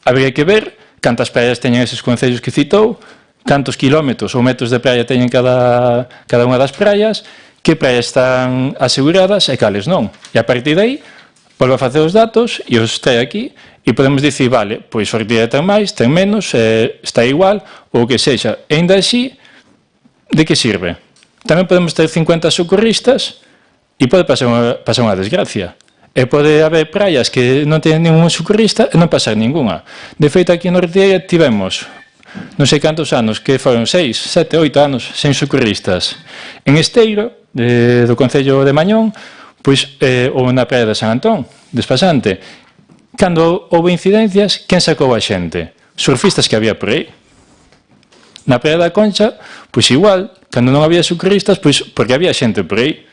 Habría que ver cantas praias teñen eses concellos que citou, cantos kilómetros ou metros de praia teñen cada unha das praias, que praias están aseguradas e cales non. E a partir de aí, volvo a facer os datos e os trae aquí e podemos dicir, vale, pois Ortigueira ten máis, ten menos, está igual, ou o que sexa. E ainda así, de que sirve? Tamén podemos ter 50 socorristas e pode pasar unha desgracia. E pode haber praias que non teñen ningún socorrista e non pasar ninguna. De feito, aquí en Ortigueira tivemos non sei cantos anos, que foron 6, 7, 8 anos sen socorristas. En Esteiro, do concello de Mañón, pois, ou na praia de San Antón, despasante, cando houve incidencias, quen sacou a xente? Surfistas que había por aí. Na praia da Concha, pois igual, cando non había socorristas, pois porque había xente por aí.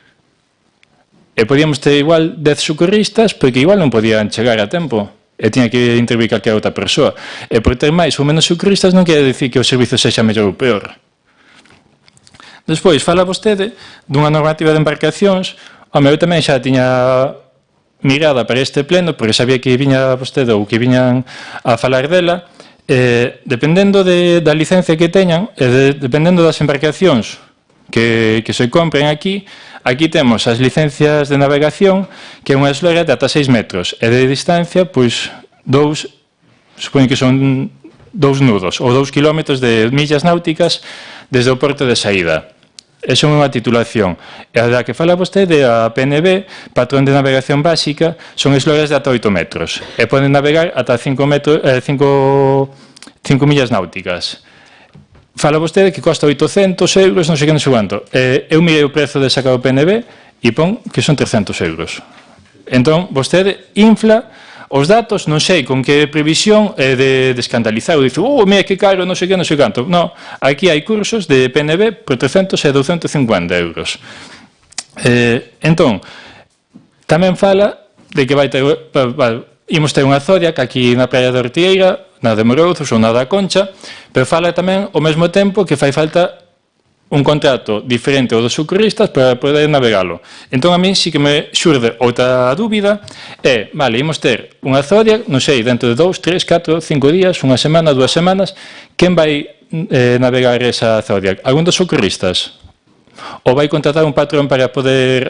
E podíamos ter igual 10 socorristas, porque igual non podían chegar a tempo. E tiña que intervir calquera outra persoa. E por ter máis ou menos socorristas non quere dicir que o servizo sexa mellor ou peor. Despois, fala vostede dunha normativa de embarcacións. Home, eu tamén xa tiña mirada para este pleno, porque sabía que viña vostede ou que viñan a falar dela. Dependendo da licencia que teñan, dependendo das embarcacións que se compren aquí temos as licencias de navegación, que é unha eslora de ata 6 metros, e de distancia, pois, supoño que son 2 nudos, ou 2 kilómetros de millas náuticas desde o porto de saída. Esa é unha titulación. E a da que fala vostede, a PNB, Patrón de Navegación Básica, son esloras de ata 8 metros, e poden navegar ata 5 5 millas náuticas. Fala vostede que costa 800 euros, non sei que, non sei quanto. Eu mirei o prezo de sacar o PNB e pon que son 300 euros. Entón, vostede infla os datos, non sei con que previsión de escandalizar, ou dice, mira que caro, non sei que, non sei canto. Non, aquí hai cursos de PNB por 300 e 250 euros. Entón, tamén fala de que vai ter, imos ter unha Zodiac aquí na Praia de Ortieira, na de Morouzos ou na da Concha, pero fala tamén ao mesmo tempo que fai falta un contrato diferente ao dos socorristas para poder navegalo. Entón a mí sí que me xurde outra dúbida vale, imos ter unha Zodiac, non sei, dentro de 2, 3, 4, 5 días, unha semana, 2 semanas, quen vai navegar esa Zodiac? Algún dos socorristas? Ou vai contratar un patrón para poder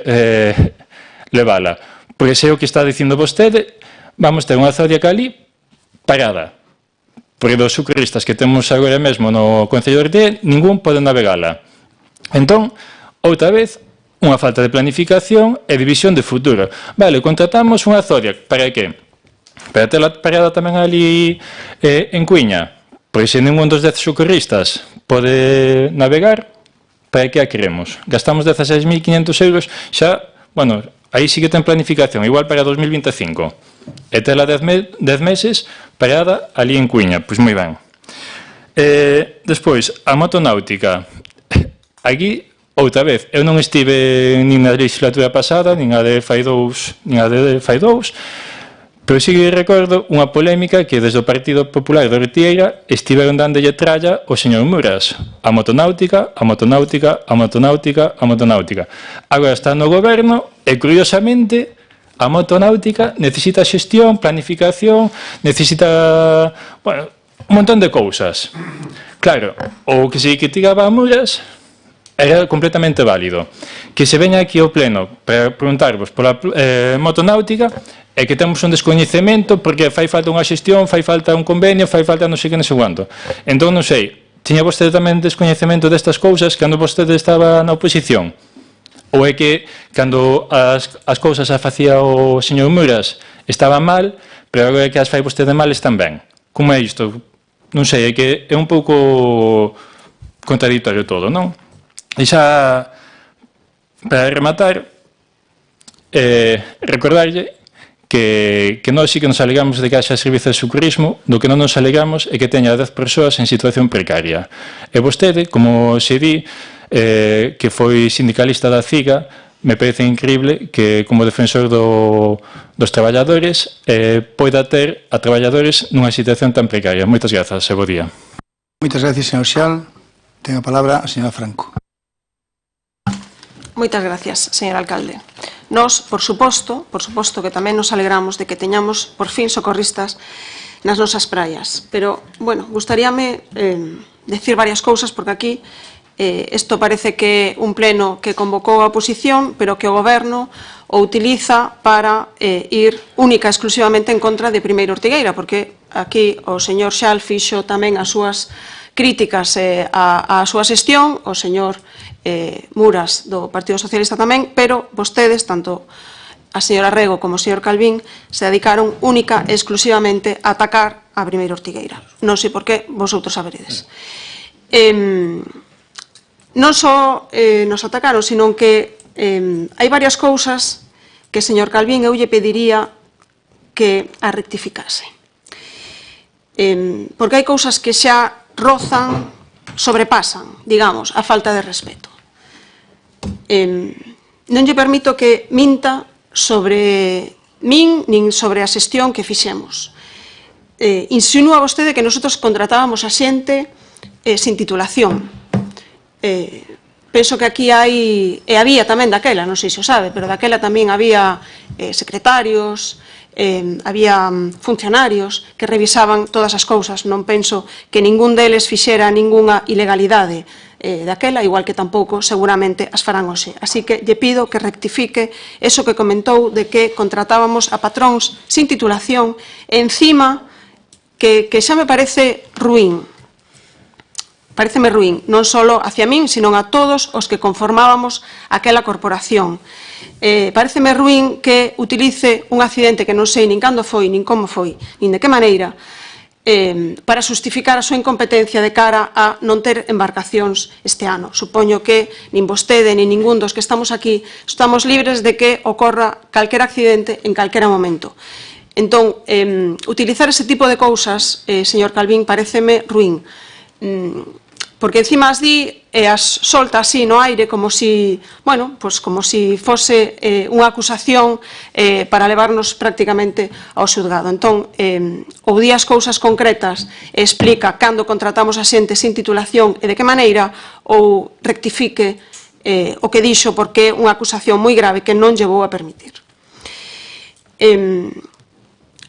levala? Porque sei o que está dicindo vostede, vamos ter unha Zodiac ali parada. Porque dos socorristas que temos agora mesmo no Concello de Ortieira, ningún pode navegala. Entón, outra vez, unha falta de planificación e de visión de futuro. Vale, contratamos unha Zodiac, para que? Para tela parada tamén ali en Cuiña. Porque se ningún dos 10 socorristas pode navegar, para que a queremos? Gastamos 16.500 euros, xa, bueno, aí sí que ten planificación, igual para 2025. E tela 10 meses parada ali en Cuiña, pois moi ben. Despois, a motonáutica. Aquí, outra vez, eu non estive nin na legislatura pasada, nin a de fai dous, pero sí que recordo unha polémica que desde o Partido Popular de Ortieira estiveron dándolle tralla ao señor Muras. A motonáutica, a motonáutica, a motonáutica, a motonáutica. Agora está no goberno e, curiosamente, a motonáutica necesita xestión, planificación, necesita, bueno, un montón de cousas. Claro, o que se criticaba a Muras era completamente válido. Que se veña aquí ao pleno para preguntarvos pola motonáutica é que temos un descoñecemento porque fai falta unha xestión, fai falta un convenio, fai falta non sei que, non sei quanto. Entón, non sei, tiña vostede tamén descoñecemento destas cousas cando vostede estaba na oposición? Ou é que, cando as cousas as facía o señor Muras, estaban mal, pero agora que as fai vostede mal están ben? Como é isto? Non sei, é que é un pouco contradictorio todo, non? E xa, para rematar, recordarlle que nós sí que nos alegramos de que haxa servizo de socorrismo, do que non nos alegramos é que teña 10 persoas en situación precaria. E vostede, como se di, que foi sindicalista da CIGA, me parece increíble que, como defensor dos traballadores, poida ter a traballadores nunha situación tan precaria. Moitas grazas, e bo día. Moitas gracias, señor Xial. Ten a palabra a señora Franco. Moitas gracias, señor alcalde. Nós, por suposto que tamén nos alegramos de que teñamos, por fin, socorristas nas nosas praias. Pero, bueno, gustaríame decir varias cousas, porque aquí isto parece que un pleno que convocou a oposición, pero que o goberno o utiliza para ir única e exclusivamente en contra de Primeiro Ortigueira, porque aquí o señor Xal fixo tamén as súas críticas á súa xestión, o señor Muras do Partido Socialista tamén, pero vostedes, tanto a señora Rego como o señor Calvín, se dedicaron única e exclusivamente a atacar a Primeiro Ortigueira. Non sei por qué, vosotros saberedes. Non só nos atacaron, sino que hai varias cousas que, señor Calvín, eu lle pediría que a rectificase. Porque hai cousas que xa rozan, sobrepasan, digamos, a falta de respeto. Non lle permito que minta sobre min nin sobre a xestión que fixemos. Insinúa vostede que nosotros contratábamos a xente sin titulación. Penso que aquí hai, e había tamén daquela, non sei se o sabe, pero daquela tamén había secretarios, había funcionarios que revisaban todas as cousas. Non penso que ningún deles fixera ningunha ilegalidade daquela, igual que tampouco seguramente as farán hoxe. Así que lle pido que rectifique eso que comentou de que contratábamos a patróns sin titulación, e encima que xa me parece ruín. Pareceme ruín, non só hacia min, sino a todos os que conformábamos aquela corporación. Pareceme ruín que utilice un accidente que non sei nin cando foi, nin como foi, nin de que maneira, para justificar a súa incompetencia de cara a non ter embarcacións este ano. Supoño que nin vostede nin ningún dos que estamos aquí estamos libres de que ocorra calquera accidente en calquera momento. Entón, utilizar ese tipo de cousas, señor Calvín, pareceme ruín. Porque encima as di e as solta así no aire como si, bueno, pues como si fose unha acusación para levarnos prácticamente ao xulgado. Entón, ou di as cousas concretas e explica cando contratamos a xente sin titulación e de que maneira, ou rectifique o que dixo porque é unha acusación moi grave que non lle vou a permitir.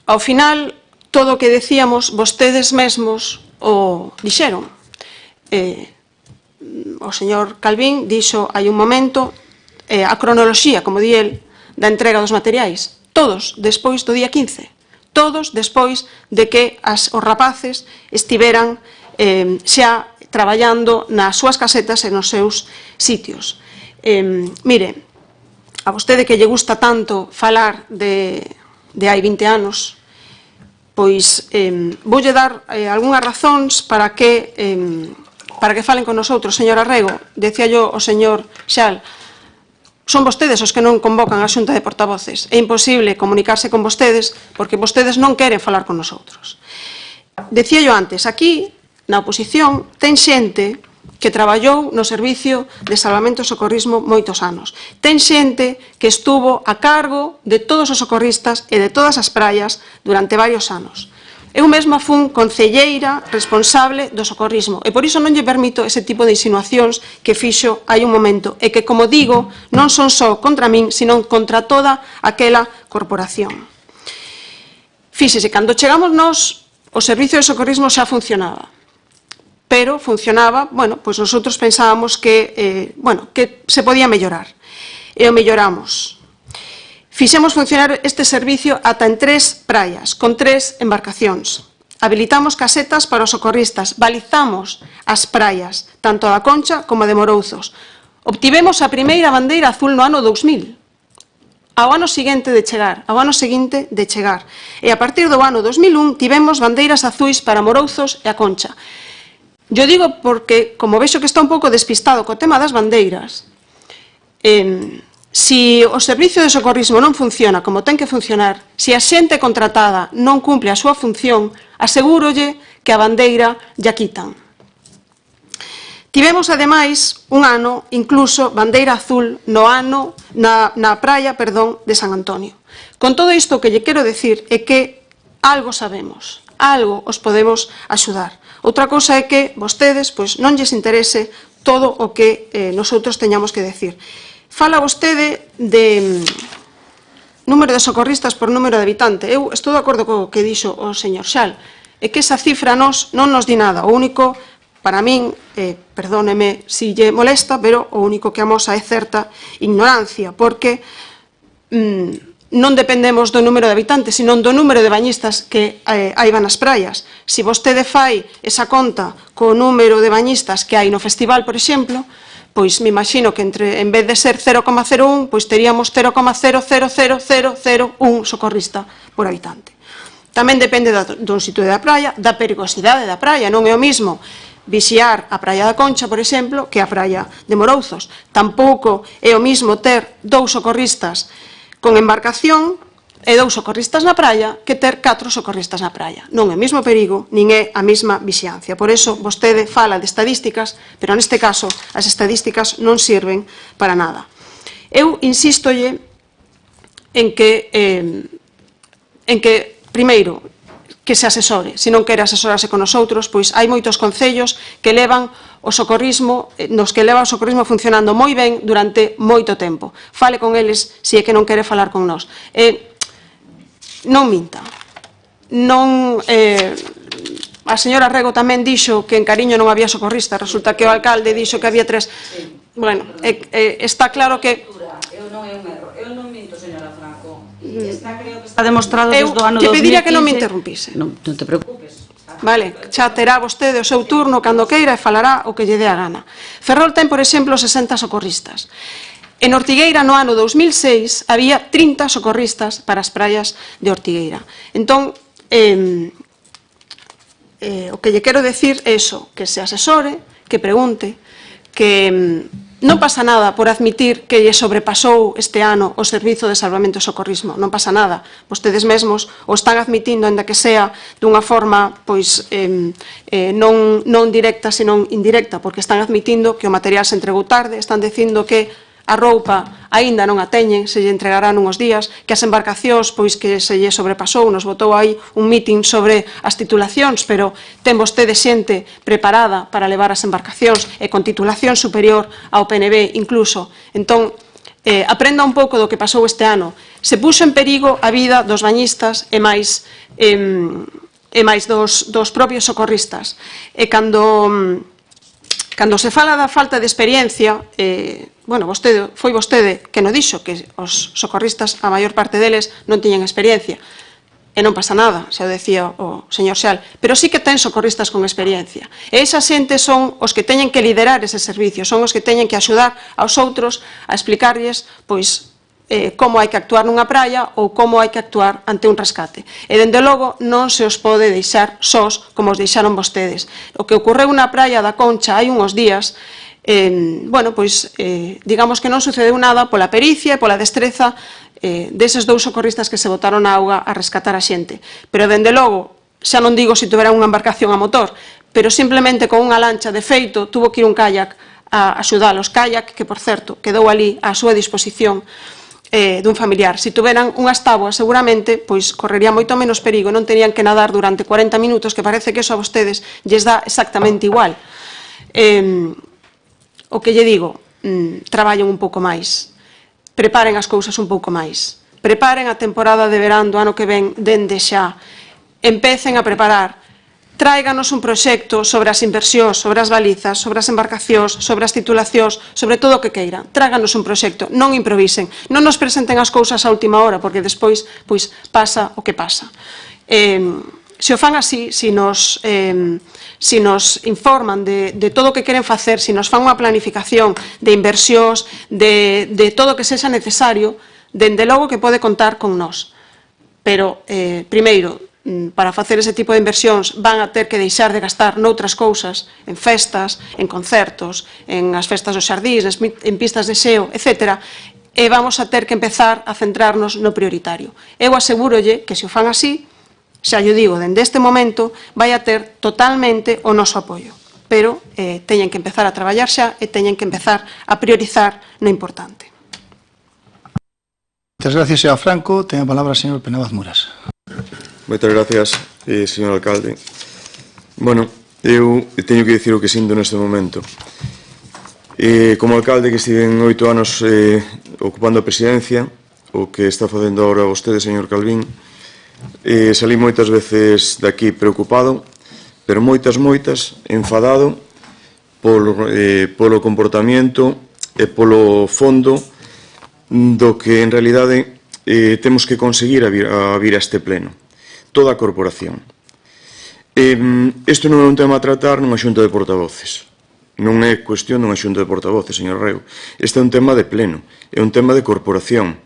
Ao final, todo o que decíamos, vostedes mesmos o dixeron. O señor Calvín dixo hai un momento a cronoloxía, como di el, da entrega dos materiais. Todos despois do día 15. Todos despois de que os rapaces estiveran xa traballando nas súas casetas e nos seus sitios. Mire, a vostede que lle gusta tanto falar de hai 20 anos, pois voulle dar algunhas razóns para que falen con nosotros, señor Arrego. Decía yo o señor Xal, son vostedes os que non convocan a xunta de portavoces. É imposible comunicarse con vostedes porque vostedes non queren falar con nosotros. Decía yo antes, aquí, na oposición, ten xente que traballou no servicio de salvamento e socorrismo moitos anos. Ten xente que estuvo a cargo de todos os socorristas e de todas as praias durante varios anos. Eu mesma fun concelleira responsable do socorrismo e por iso non lle permito ese tipo de insinuacións que fixo hai un momento e que, como digo, non son só contra min, sino contra toda aquela corporación. Fíxese, cando chegamos nós, o servicio de socorrismo xa funcionaba, pero funcionaba, bueno, pois nosotros pensábamos que, que se podía mellorar e o melloramos. Fixemos funcionar este servicio ata en 3 praias, con 3 embarcacións. Habilitamos casetas para os socorristas, balizamos as praias, tanto a da Concha como a de Morouzos. Obtivemos a primeira bandeira azul no ano 2000, ao ano seguinte de chegar, E a partir do ano 2001 tivemos bandeiras azuis para Morouzos e a Concha. Eu digo porque, como vexo que está un pouco despistado co tema das bandeiras, si o servicio de socorrismo non funciona como ten que funcionar, se a xente contratada non cumple a súa función, asegúrolle que a bandeira ya quitan. Tivemos, ademais, un ano, incluso, bandeira azul na praia de San Antonio. Con todo isto, o que lle quero decir é que algo sabemos, algo os podemos axudar. Outra cousa é que vostedes non lles interese todo o que nosotros teñamos que decir. Fala vostede de número de socorristas por número de habitante. Eu estou de acordo co que dixo o señor Xal. É que esa cifra non nos di nada. O único, para min, perdóneme se lle molesta, pero o único que amosa é certa ignorancia, porque non dependemos do número de habitantes, sino do número de bañistas que hai nas praias. Se vostede fai esa conta co número de bañistas que hai no festival, por exemplo, pois me imagino que en vez de ser 0,01, pois teríamos 0,000001 socorrista por habitante. Tamén depende do sitio da praia, da perigosidade da praia. Non é o mismo vixiar a praia da Concha, por exemplo, que a praia de Morouzos. Tampouco é o mismo ter 2 socorristas con embarcación e 2 socorristas na praia que ter 4 socorristas na praia. Non é o mesmo perigo, nin é a mesma vixiancia. Por eso, vostede fala de estadísticas, pero neste caso, as estadísticas non sirven para nada. Eu insístolle en que, primeiro, que se asesore. Se non quere asesorarse con nosotros, pois hai moitos concellos que levan o socorrismo, funcionando moi ben durante moito tempo. Fale con eles se é que non quere falar con nós. Non minta. A señora Rego tamén dixo que en Cariño non había socorristas, resulta que o alcalde dixo que había 3. Bueno, está claro que... Eu non é un erro, eu non minto, señora Franco. Creo que está demostrado desde o ano 2015. Eu pediría que non me interrumpise. Non te preocupes. Vale, xa terá vostede o seu turno cando queira e falará o que lle dé a gana. Ferrol ten, por exemplo, 60 socorristas. En Ortigueira, no ano 2006, había 30 socorristas para as praias de Ortigueira. Entón, o que lle quero decir é iso, que se asesore, que pregunte, que non pasa nada por admitir que lle sobrepasou este ano o Servizo de Salvamento e Socorrismo, non pasa nada. Vostedes mesmos o están admitindo, ainda que sea dunha forma non directa, senón indirecta, porque están admitindo que o material se entregou tarde, están dicindo que a roupa aínda non a teñen, se lle entregará nunhos días, que as embarcacións, pois que se lle sobrepasou, nos botou aí un meeting sobre as titulacións, pero ten vostede xente preparada para levar as embarcacións e con titulación superior ao PNB incluso. Entón, aprenda un pouco do que pasou este ano. Se puxo en perigo a vida dos bañistas e máis dos propios socorristas. E cando se fala da falta de experiencia, foi vostede que non dixo que os socorristas, a maior parte deles, non tiñan experiencia. E non pasa nada, xa o decía o señor Xal, pero sí que ten socorristas con experiencia. E esa xente son os que teñen que liderar ese servicio, son os que teñen que axudar aos outros a explicarlles, pois, como hai que actuar nunha praia ou como hai que actuar ante un rescate. E, dende logo, non se os pode deixar sós como os deixaron vostedes. O que ocorreu na praia da Concha hai uns días, digamos que non sucedeu nada pola pericia e pola destreza deses dous socorristas que se botaron na auga a rescatar a xente. Pero, dende logo, xa non digo se tuveran unha embarcación a motor, pero simplemente con unha lancha de feito tuvo que ir un kayak a axudalos. Kayak que, por certo, quedou ali á súa disposición dun familiar. Se tuveran unhas táboas, seguramente, pois correría moito menos perigo, non terían que nadar durante 40 minutos, que parece que eso a vostedes lles dá exactamente igual. O que lle digo, traballen un pouco máis, preparen as cousas un pouco máis, preparen a temporada de verán do ano que ven dende xa, empecen a preparar, tráiganos un proxecto sobre as inversións, sobre as balizas, sobre as embarcacións, sobre as titulacións, sobre todo o que queiran. Tráiganos un proxecto, non improvisen, non nos presenten as cousas á última hora, porque despois pasa o que pasa. Se o fan así, se nos informan de todo o que queren facer, se nos fan unha planificación de inversións, de todo o que sexa necesario, dende logo que pode contar con nós. Pero, primeiro, para facer ese tipo de inversións van a ter que deixar de gastar noutras cousas, en festas, en concertos, en as festas dos xardís, en pistas de xeo, etc. E vamos a ter que empezar a centrarnos no prioritario. Eu asegurolle que se o fan así, xa yo digo, dende este momento, vai a ter totalmente o noso apoio. Pero teñen que empezar a traballar xa e teñen que empezar a priorizar no importante. Moitas gracias, señor Franco. Ten a palabra o señor Penabaz Muras. Moitas gracias, señor alcalde. Bueno, eu teño que dicir o que sinto neste momento. Como alcalde que estive en 8 anos ocupando a presidencia, o que está facendo agora vostede, señor Calvín, salí moitas veces daqui preocupado, pero moitas enfadado polo comportamento e polo fondo do que en realidade temos que conseguir a vir a este pleno. Toda a corporación. Isto non é un tema a tratar nunha xunta de portavoces. Non é cuestión dunha xunta de portavoces, señor Rego. Este é un tema de pleno, é un tema de corporación.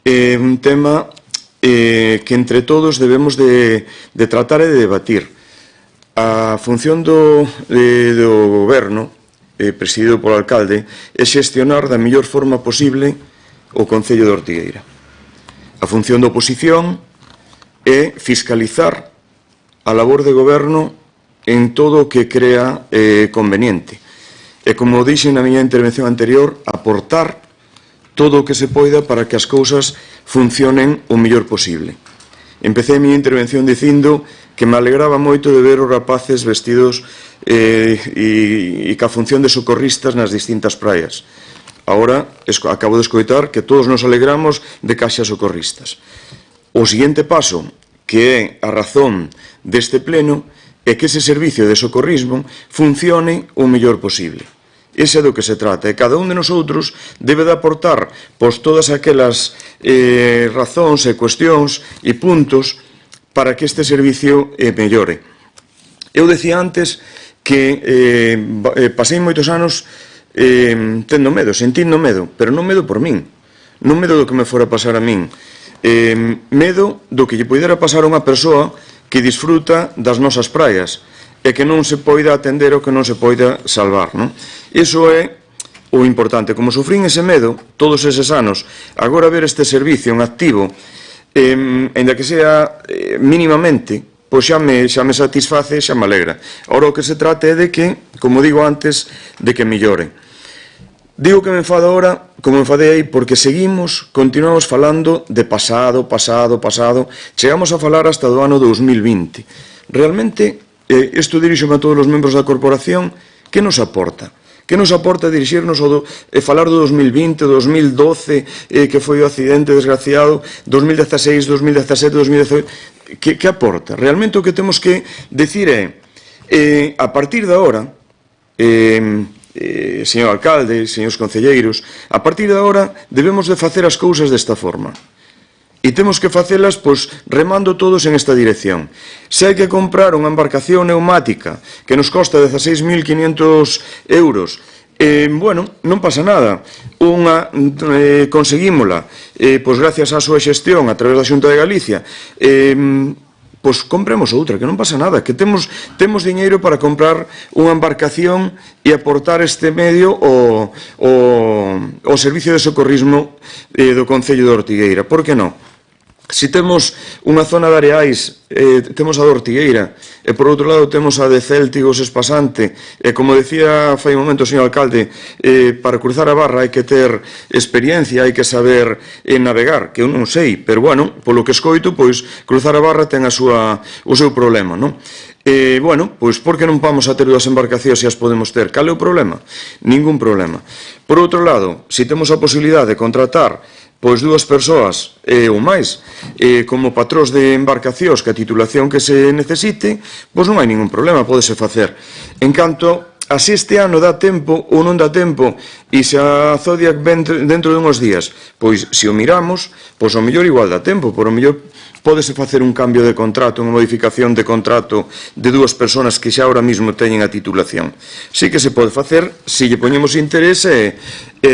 É un tema que entre todos debemos de tratar e de debatir. A función do goberno, presidido polo alcalde, é xestionar da mellor forma posible o Concello de Ortigueira. A función da oposición é fiscalizar a labor de goberno en todo o que crea conveniente. E, como dixen na miña intervención anterior, aportar todo o que se poida para que as cousas funcionen o mellor posible. Empecé a miña intervención dicindo que me alegraba moito de ver os rapaces vestidos e ca función de socorristas nas distintas praias. Agora, acabo de escoitar que todos nos alegramos de que haxa socorristas. O seguinte paso, que é a razón deste pleno, é que ese servicio de socorrismo funcione o mellor posible. Ese é do que se trata, e cada un de nosotros debe de aportar todas aquelas razóns e cuestións e puntos para que este servicio mellore. Eu decía antes que pasei moitos anos tendo medo, sentindo medo, pero non medo por min, non medo do que me fora pasar a min, medo do que lle poidera pasar a unha persoa que disfruta das nosas praias e que non se poida atender o que non se poida salvar, non? Iso é o importante. Como sufrín ese medo todos eses anos, agora ver este servicio en activo, ainda que sea mínimamente, pois xa me satisface, xa me alegra. Ora o que se trata é de que, como digo antes, de que melloren. Digo que me enfado ahora, como me enfadei aí, porque continuamos falando de pasado, chegamos a falar hasta do ano 2020. Realmente, isto dirixo-me a todos os membros da corporación, que nos aporta? Que nos aporta dirixirnos e falar do 2020, 2012, que foi o accidente desgraciado, 2016, 2017, 2018, que aporta? Realmente o que temos que decir é, a partir de agora, señor alcalde, señores concelleiros, a partir de agora debemos de facer as cousas desta forma. E temos que facelas, pois, remando todos en esta dirección. Se hai que comprar unha embarcación neumática que nos costa 16.500 euros, bueno, non pasa nada. Conseguímola, pois, gracias á súa xestión a través da Xunta de Galicia, pois compremos outra, que non pasa nada, que temos diñeiro para comprar unha embarcación e aportar este medio ao servicio de socorrismo do Concello de Ortigueira. Por que non? Se temos unha zona de areais, temos a de Ortigueira, e por outro lado temos a de Céltigos Espasante, e como decía fai un momento o señor alcalde, para cruzar a barra hai que ter experiencia, hai que saber navegar, que eu non sei, pero bueno, polo que escoito, pois cruzar a barra ten o seu problema, non? Bueno, pois por que non vamos a ter dúas embarcacións se as podemos ter? Cal é o problema? Ningún problema. Por outro lado, se temos a posibilidade de contratar pois dúas persoas ou máis como patrós de embarcacións que a titulación que se necesite, pois non hai ningún problema, pódese facer. En canto a se este ano dá tempo ou non dá tempo e se a Zodiac ven dentro de uns días, pois se o miramos, pois ao mellor igual dá tempo, por ao mellor pódese facer un cambio de contrato, unha modificación de contrato de dúas persoas que xa ahora mismo teñen a titulación. Sí que se pode facer se lle poñemos interese e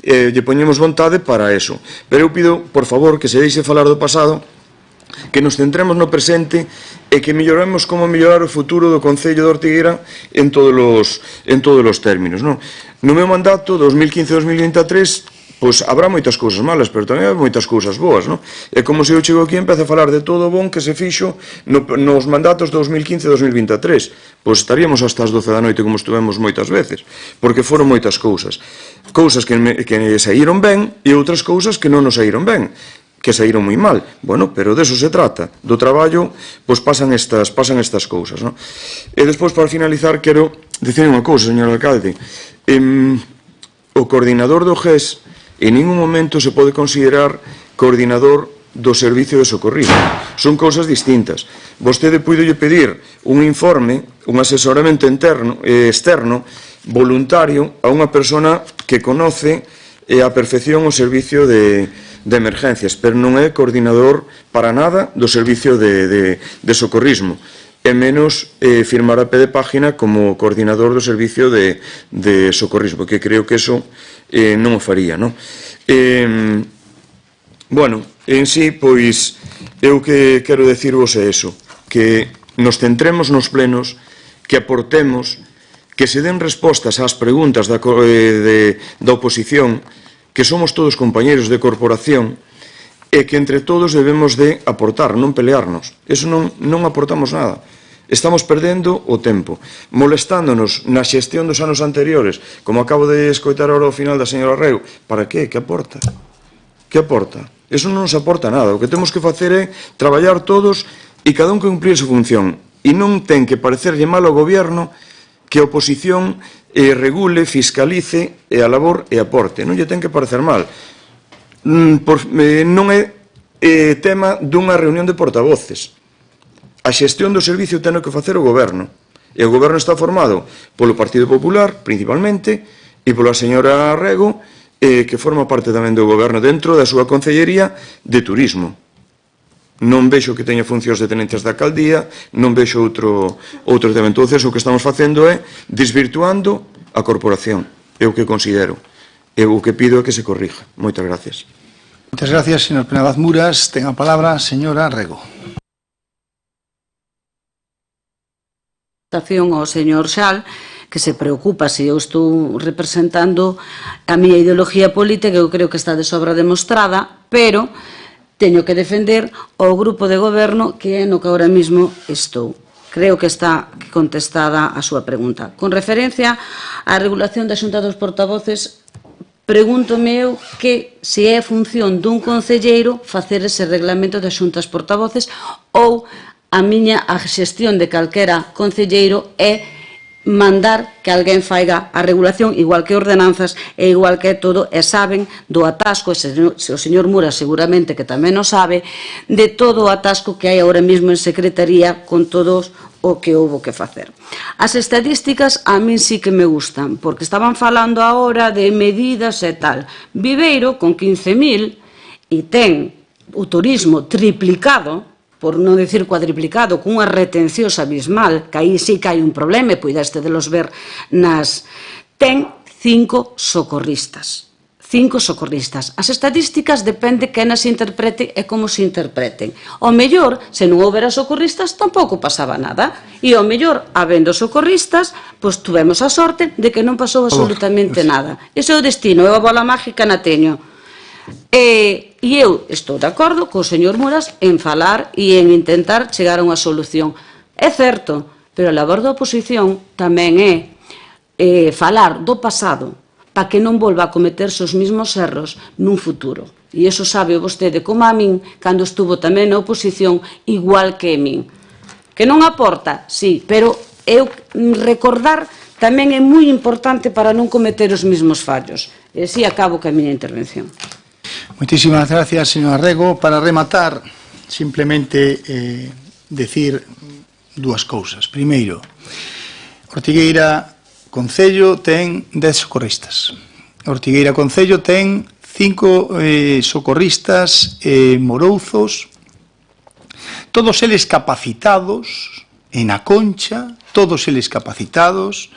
lle poñemos vontade para eso. Pero eu pido, por favor, que se deixe falar do pasado, que nos centremos no presente e que melloremos como mellorar o futuro do Concello de Ortigueira en todos os términos. No meu mandato, 2015-2023, pois habrá moitas cousas malas, pero tamén hai moitas cousas boas, non? É como se eu chego aquí e empezo a falar de todo o bon que se fixo nos mandatos 2015-2023. Pois estaríamos hasta as 12 da noite como estuvemos moitas veces, porque foron moitas cousas. Cousas que saíron ben e outras cousas que non nos saíron ben, que saíron moi mal. Bueno, pero deso se trata. Do traballo, pois pasan estas cousas, non? E despois, para finalizar, quero dicir unha cousa, señor alcalde. O coordinador do GES en ningún momento se pode considerar coordinador do servicio de socorrismo. Son cousas distintas. Vostede puidolle pedir un informe, un asesoramento externo, voluntario, a unha persona que conoce a perfección o servicio de emergencias, pero non é coordinador para nada do servicio de socorrismo, e menos firmar a pé de página como coordinador do servicio de socorrismo, que creo que eso non o faría, non? Bueno, en sí, pois, eu que quero decirvos é eso, que nos centremos nos plenos, que aportemos, que se den respostas ás preguntas da oposición, que somos todos compañeros de corporación, e que entre todos debemos de aportar, non pelearnos. Eso non aportamos nada. Estamos perdendo o tempo, molestándonos na xestión dos anos anteriores, como acabo de escoitar ahora ao final da señora Reu. Para que? Que aporta? Que aporta? Eso non nos aporta nada. O que temos que facer é traballar todos e cada un que cumplir a súa función. E non ten que parecerlle mal ao goberno que a oposición regule, fiscalice e a labor e aporte. Non lle ten que parecer mal. Non é tema dunha reunión de portavoces. A xestión do servicio ten que facer o goberno. E o goberno está formado polo Partido Popular, principalmente, e pola señora Rego, que forma parte tamén do goberno dentro da súa concellería de turismo. Non vexo que teña funcións de tenentes da alcaldía, non vexo outro tema. Entón, o que estamos facendo é desvirtuando a corporación. É o que considero. E o que pido é que se corrija. Moitas gracias. Moitas gracias, señor Penabaz Muras. Ten a palabra a señora Rego. ao señor Xal, que se preocupa se eu estou representando a miña ideoloxía política, que eu creo que está de sobra demostrada, pero teño que defender o grupo de goberno que é no que ahora mesmo estou. Creo que está contestada a súa pregunta. Con referencia á regulación da Xunta dos Portavoces, pregúntome eu que se é función dun concelleiro facer ese reglamento das xuntas portavoces ou a xestión de calquera concelleiro é mandar que alguén faiga a regulación, igual que ordenanzas e igual que todo, e saben do atasco, o señor Mura seguramente que tamén o sabe, de todo o atasco que hai ahora mesmo en Secretaría con todos o que houve que facer. As estadísticas a min sí que me gustan, porque estaban falando agora de medidas e tal. Viveiro, con 15.000, e ten o turismo triplicado, por non dicir cuadriplicado, cunha retencións abismal, que aí sí que hai un problema, e puideste de los ver nas... ten 5 socorristas. 5 socorristas. As estadísticas depende que nas interprete e como se interpreten. O mellor, se non houbera socorristas, tampouco pasaba nada. E o mellor, habendo socorristas, pois tuvemos a sorte de que non pasou absolutamente nada. Ese é o destino, eu a bola mágica na teño. E eu estou de acordo co señor Muras en falar e en intentar chegar a unha solución. É certo, pero a labor da oposición tamén é falar do pasado para que non volva a cometerse os mesmos erros nun futuro. E iso sabe vostede como a min cando estuvo tamén na oposición igual que a min. Que non aporta, sí, pero eu recordar tamén é moi importante para non cometer os mesmos fallos. E así acabo ca miña intervención. Muchísimas gracias, señor Rego. Para rematar, simplemente decir dúas cousas. Primeiro, Ortigueira Concello ten 10 socorristas. Ortigueira Concello ten 5 socorristas morouzos, todos eles capacitados en A Concha, todos eles capacitados,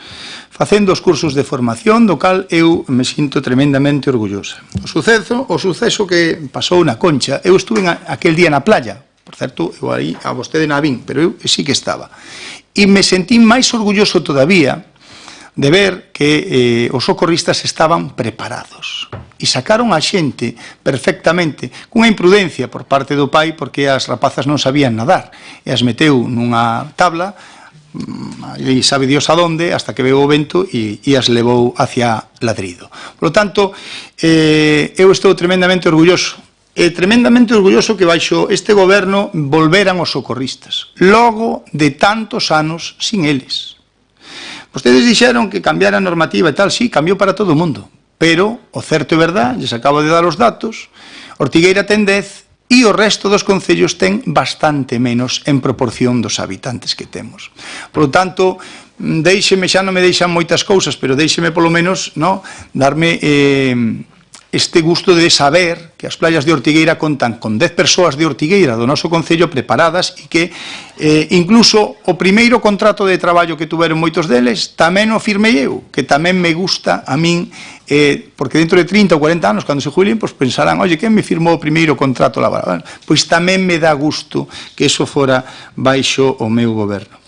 facendo os cursos de formación, do cal eu me sinto tremendamente orgullosa. O suceso que pasou na Concha, eu estuve aquel día na playa, por certo, eu aí a vostede na vin, pero eu sí que estaba. E me sentí máis orgulloso todavía de ver que os socorristas estaban preparados e sacaron a xente perfectamente, cunha imprudencia por parte do pai, porque as rapazas non sabían nadar, e as meteu nunha tabla, e sabe Dios a donde, hasta que veu o vento e as levou hacia Ladrido. Por lo tanto, eu estou tremendamente orgulloso, que baixo este goberno volveran os socorristas, logo de tantos anos sin eles. Vostedes dixeron que cambiara a normativa e tal, sí, cambiou para todo o mundo, pero o certo é verdad, lles acabo de dar os datos, Ortigueira ten 10 e o resto dos concellos ten bastante menos en proporción dos habitantes que temos. Por lo tanto, deixeme, xa non me deixan moitas cousas, pero deixeme polo menos darme este gusto de saber que as playas de Ortigueira contan con 10 persoas de Ortigueira do noso concello preparadas e que incluso o primeiro contrato de traballo que tuveron moitos deles tamén o firmei eu, que tamén me gusta a min, porque dentro de 30 ou 40 anos, cando se jubilen, pois pensarán, oye, quen me firmou o primeiro contrato laboral? Pois tamén me dá gusto que eso fora baixo o meu goberno.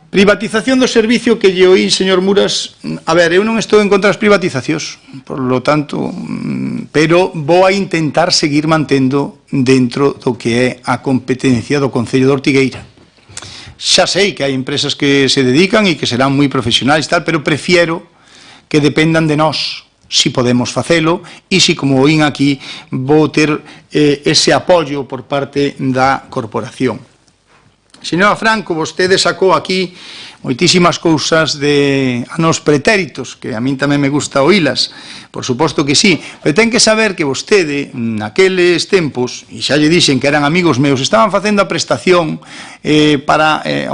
Privatización do servicio que lle oí, señor Muras. A ver, eu non estou en contra das privatizacións, por lo tanto, pero vou a intentar seguir mantendo dentro do que é a competencia do Concello de Ortigueira. Xa sei que hai empresas que se dedican e que serán moi profesionais e tal, pero prefiero que dependan de nós, si podemos facelo, e si, como oín aquí, vou ter ese apoio por parte da corporación. Señora Franco, vostede sacou aquí moitísimas cousas de anos pretéritos, que a min tamén me gusta oílas, por suposto que sí, pero ten que saber que vostede, naqueles tempos, e xa lle dixen que eran amigos meus, estaban facendo a prestación para a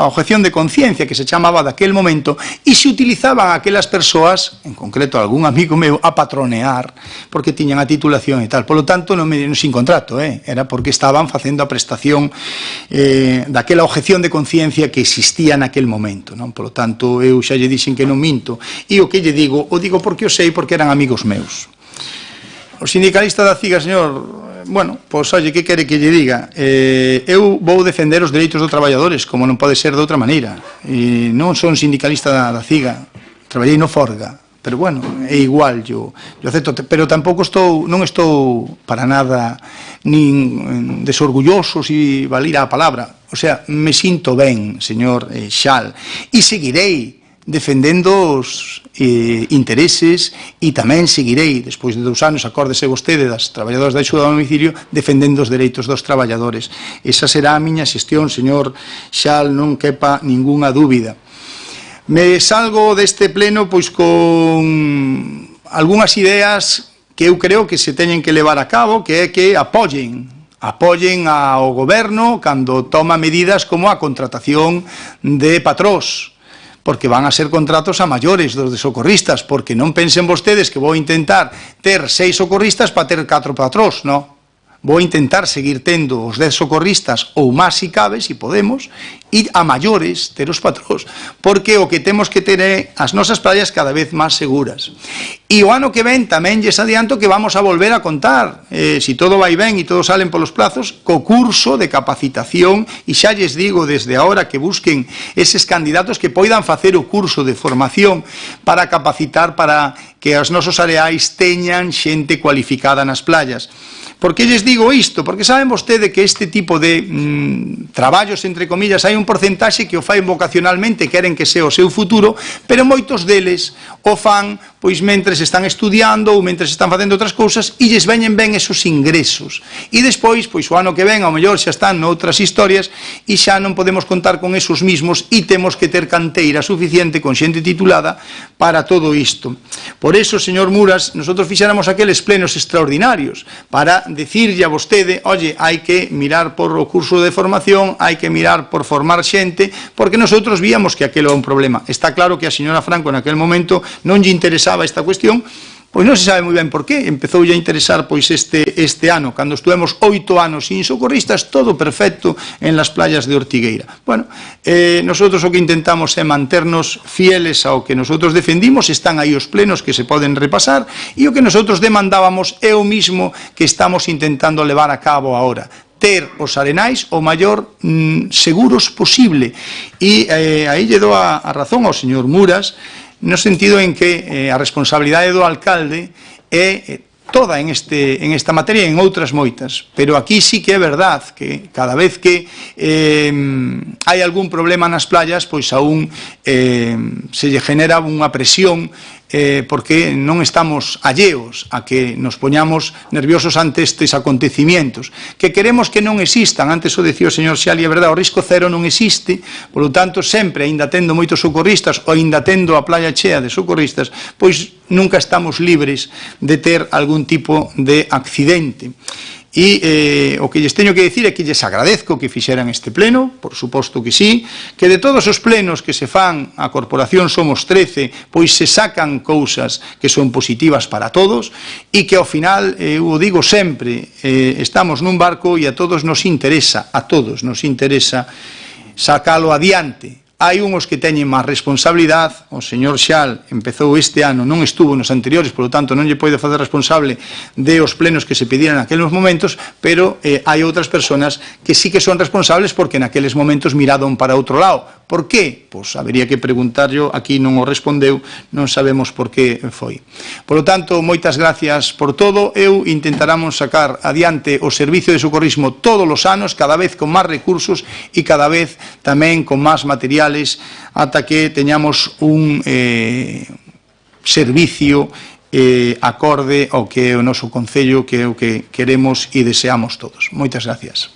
objeción de conciencia, que se chamaba daquel momento, e se utilizaban aquelas persoas, en concreto algún amigo meu, a patronear, porque tiñan a titulación e tal. Por lo tanto, non sin contrato, era porque estaban facendo a prestación daquela objeción de conciencia que existía naquel momento, non? Por lo tanto, eu xa lle dixen que non minto, e o que lle digo, o digo porque o sei, porque eran amigos meus. O sindicalista da CIGA, señor bueno, pois, oye, que quere que lle diga? Eu vou defender os dereitos dos traballadores, como non pode ser de outra maneira. E non son sindicalista da CIGA, traballei no Forga, pero bueno, é igual, yo acepto, pero tampouco non estou para nada nin desorgulloso, se valir a palabra. O sea, me sinto ben, señor Xal, e seguirei defendendo os intereses e tamén seguirei, despois de 2 anos, acórdese vostede das traballadoras da axuda ao domicilio, defendendo os dereitos dos traballadores. Esa será a miña xestión, señor Xal, non quepa ningunha dúbida. Me salgo deste pleno pois con algunhas ideas que eu creo que se teñen que levar a cabo, que é que apoyen ao goberno cando toma medidas como a contratación de patrós, porque van a ser contratos a maiores dos de socorristas, porque non pensen vostedes que vou intentar ter 6 socorristas para ter 4 patrós, non. Vou intentar seguir tendo os 10 socorristas ou máis se cabe, se podemos, e a maiores ter os patrós, porque o que temos que ter é as nosas praias cada vez máis seguras. E o ano que ven tamén lles adianto que vamos a volver a contar, se todo vai ben e todos salen polos plazos, co curso de capacitación, e xa lles digo desde agora que busquen eses candidatos que poidan facer o curso de formación para capacitar para que os nosos areais teñan xente cualificada nas playas. Por que lles digo isto? Porque saben vostede que este tipo de traballos, entre comillas, hai un porcentaxe que o fai vocacionalmente, queren que sea o seu futuro, pero moitos deles o fan pois mentres están estudiando ou mentres están facendo outras cousas e lles veñen ben esos ingresos. E despois, pois o ano que ven, ao mellor xa están noutras historias e xa non podemos contar con esos mismos e temos que ter canteira suficiente con xente titulada para todo isto. Por eso, señor Muras, nosotros fixéramos aqueles plenos extraordinarios para decirlle a vostede, oye, hai que mirar por o curso de formación, hai que mirar por formar xente, porque nosotros víamos que aquelo é un problema. Está claro que a señora Franco en aquel momento non lle interesaba esta cuestión, pois non se sabe moi ben por qué. Empezoulle a interesar pois este ano, cando estuvemos 8 anos sin socorristas, todo perfecto en las playas de Ortigueira. Bueno, nosotros o que intentamos é manternos fieles ao que nosotros defendimos, están aí os plenos que se poden repasar, e o que nosotros demandábamos é o mismo que estamos intentando levar a cabo agora, ter os arenais o maior seguros posible. E aí lle dou a razón ao señor Muras, no sentido en que a responsabilidade do alcalde é toda en esta materia e en outras moitas, pero aquí sí que é verdad que cada vez que hai algún problema nas playas, pois aún se lle genera unha presión porque non estamos alleos a que nos poñamos nerviosos ante estes acontecimientos, que queremos que non existan. Antes o decía o señor Xali, é verdade, o risco cero non existe, polo tanto, sempre, aínda tendo moitos socorristas ou aínda tendo a playa chea de socorristas, pois nunca estamos libres de ter algún tipo de accidente. E o que lles teño que dicir é que lles agradezco que fixeran este pleno, por suposto que sí, que de todos os plenos que se fan a Corporación Somos 13, pois se sacan cousas que son positivas para todos e que ao final, eu o digo sempre, estamos nun barco e a todos nos interesa sacalo adiante. Hai unhos que teñen máis responsabilidade, o señor Xal empezou este ano, non estuvo nos anteriores, polo tanto non lle pode facer responsable de os plenos que se pediran naqueles momentos, pero hai outras persoas que sí que son responsables porque naqueles momentos miraron para outro lado. Por qué? Pois habería que preguntarlo, aquí non o respondeu, non sabemos por que foi. Por lo tanto, moitas gracias por todo. Eu intentaramos sacar adiante o servicio de socorrismo todos os anos, cada vez con máis recursos e cada vez tamén con máis materiales, ata que teñamos un servicio acorde ao que é o noso Concello, que é o que queremos e deseamos todos. Moitas gracias.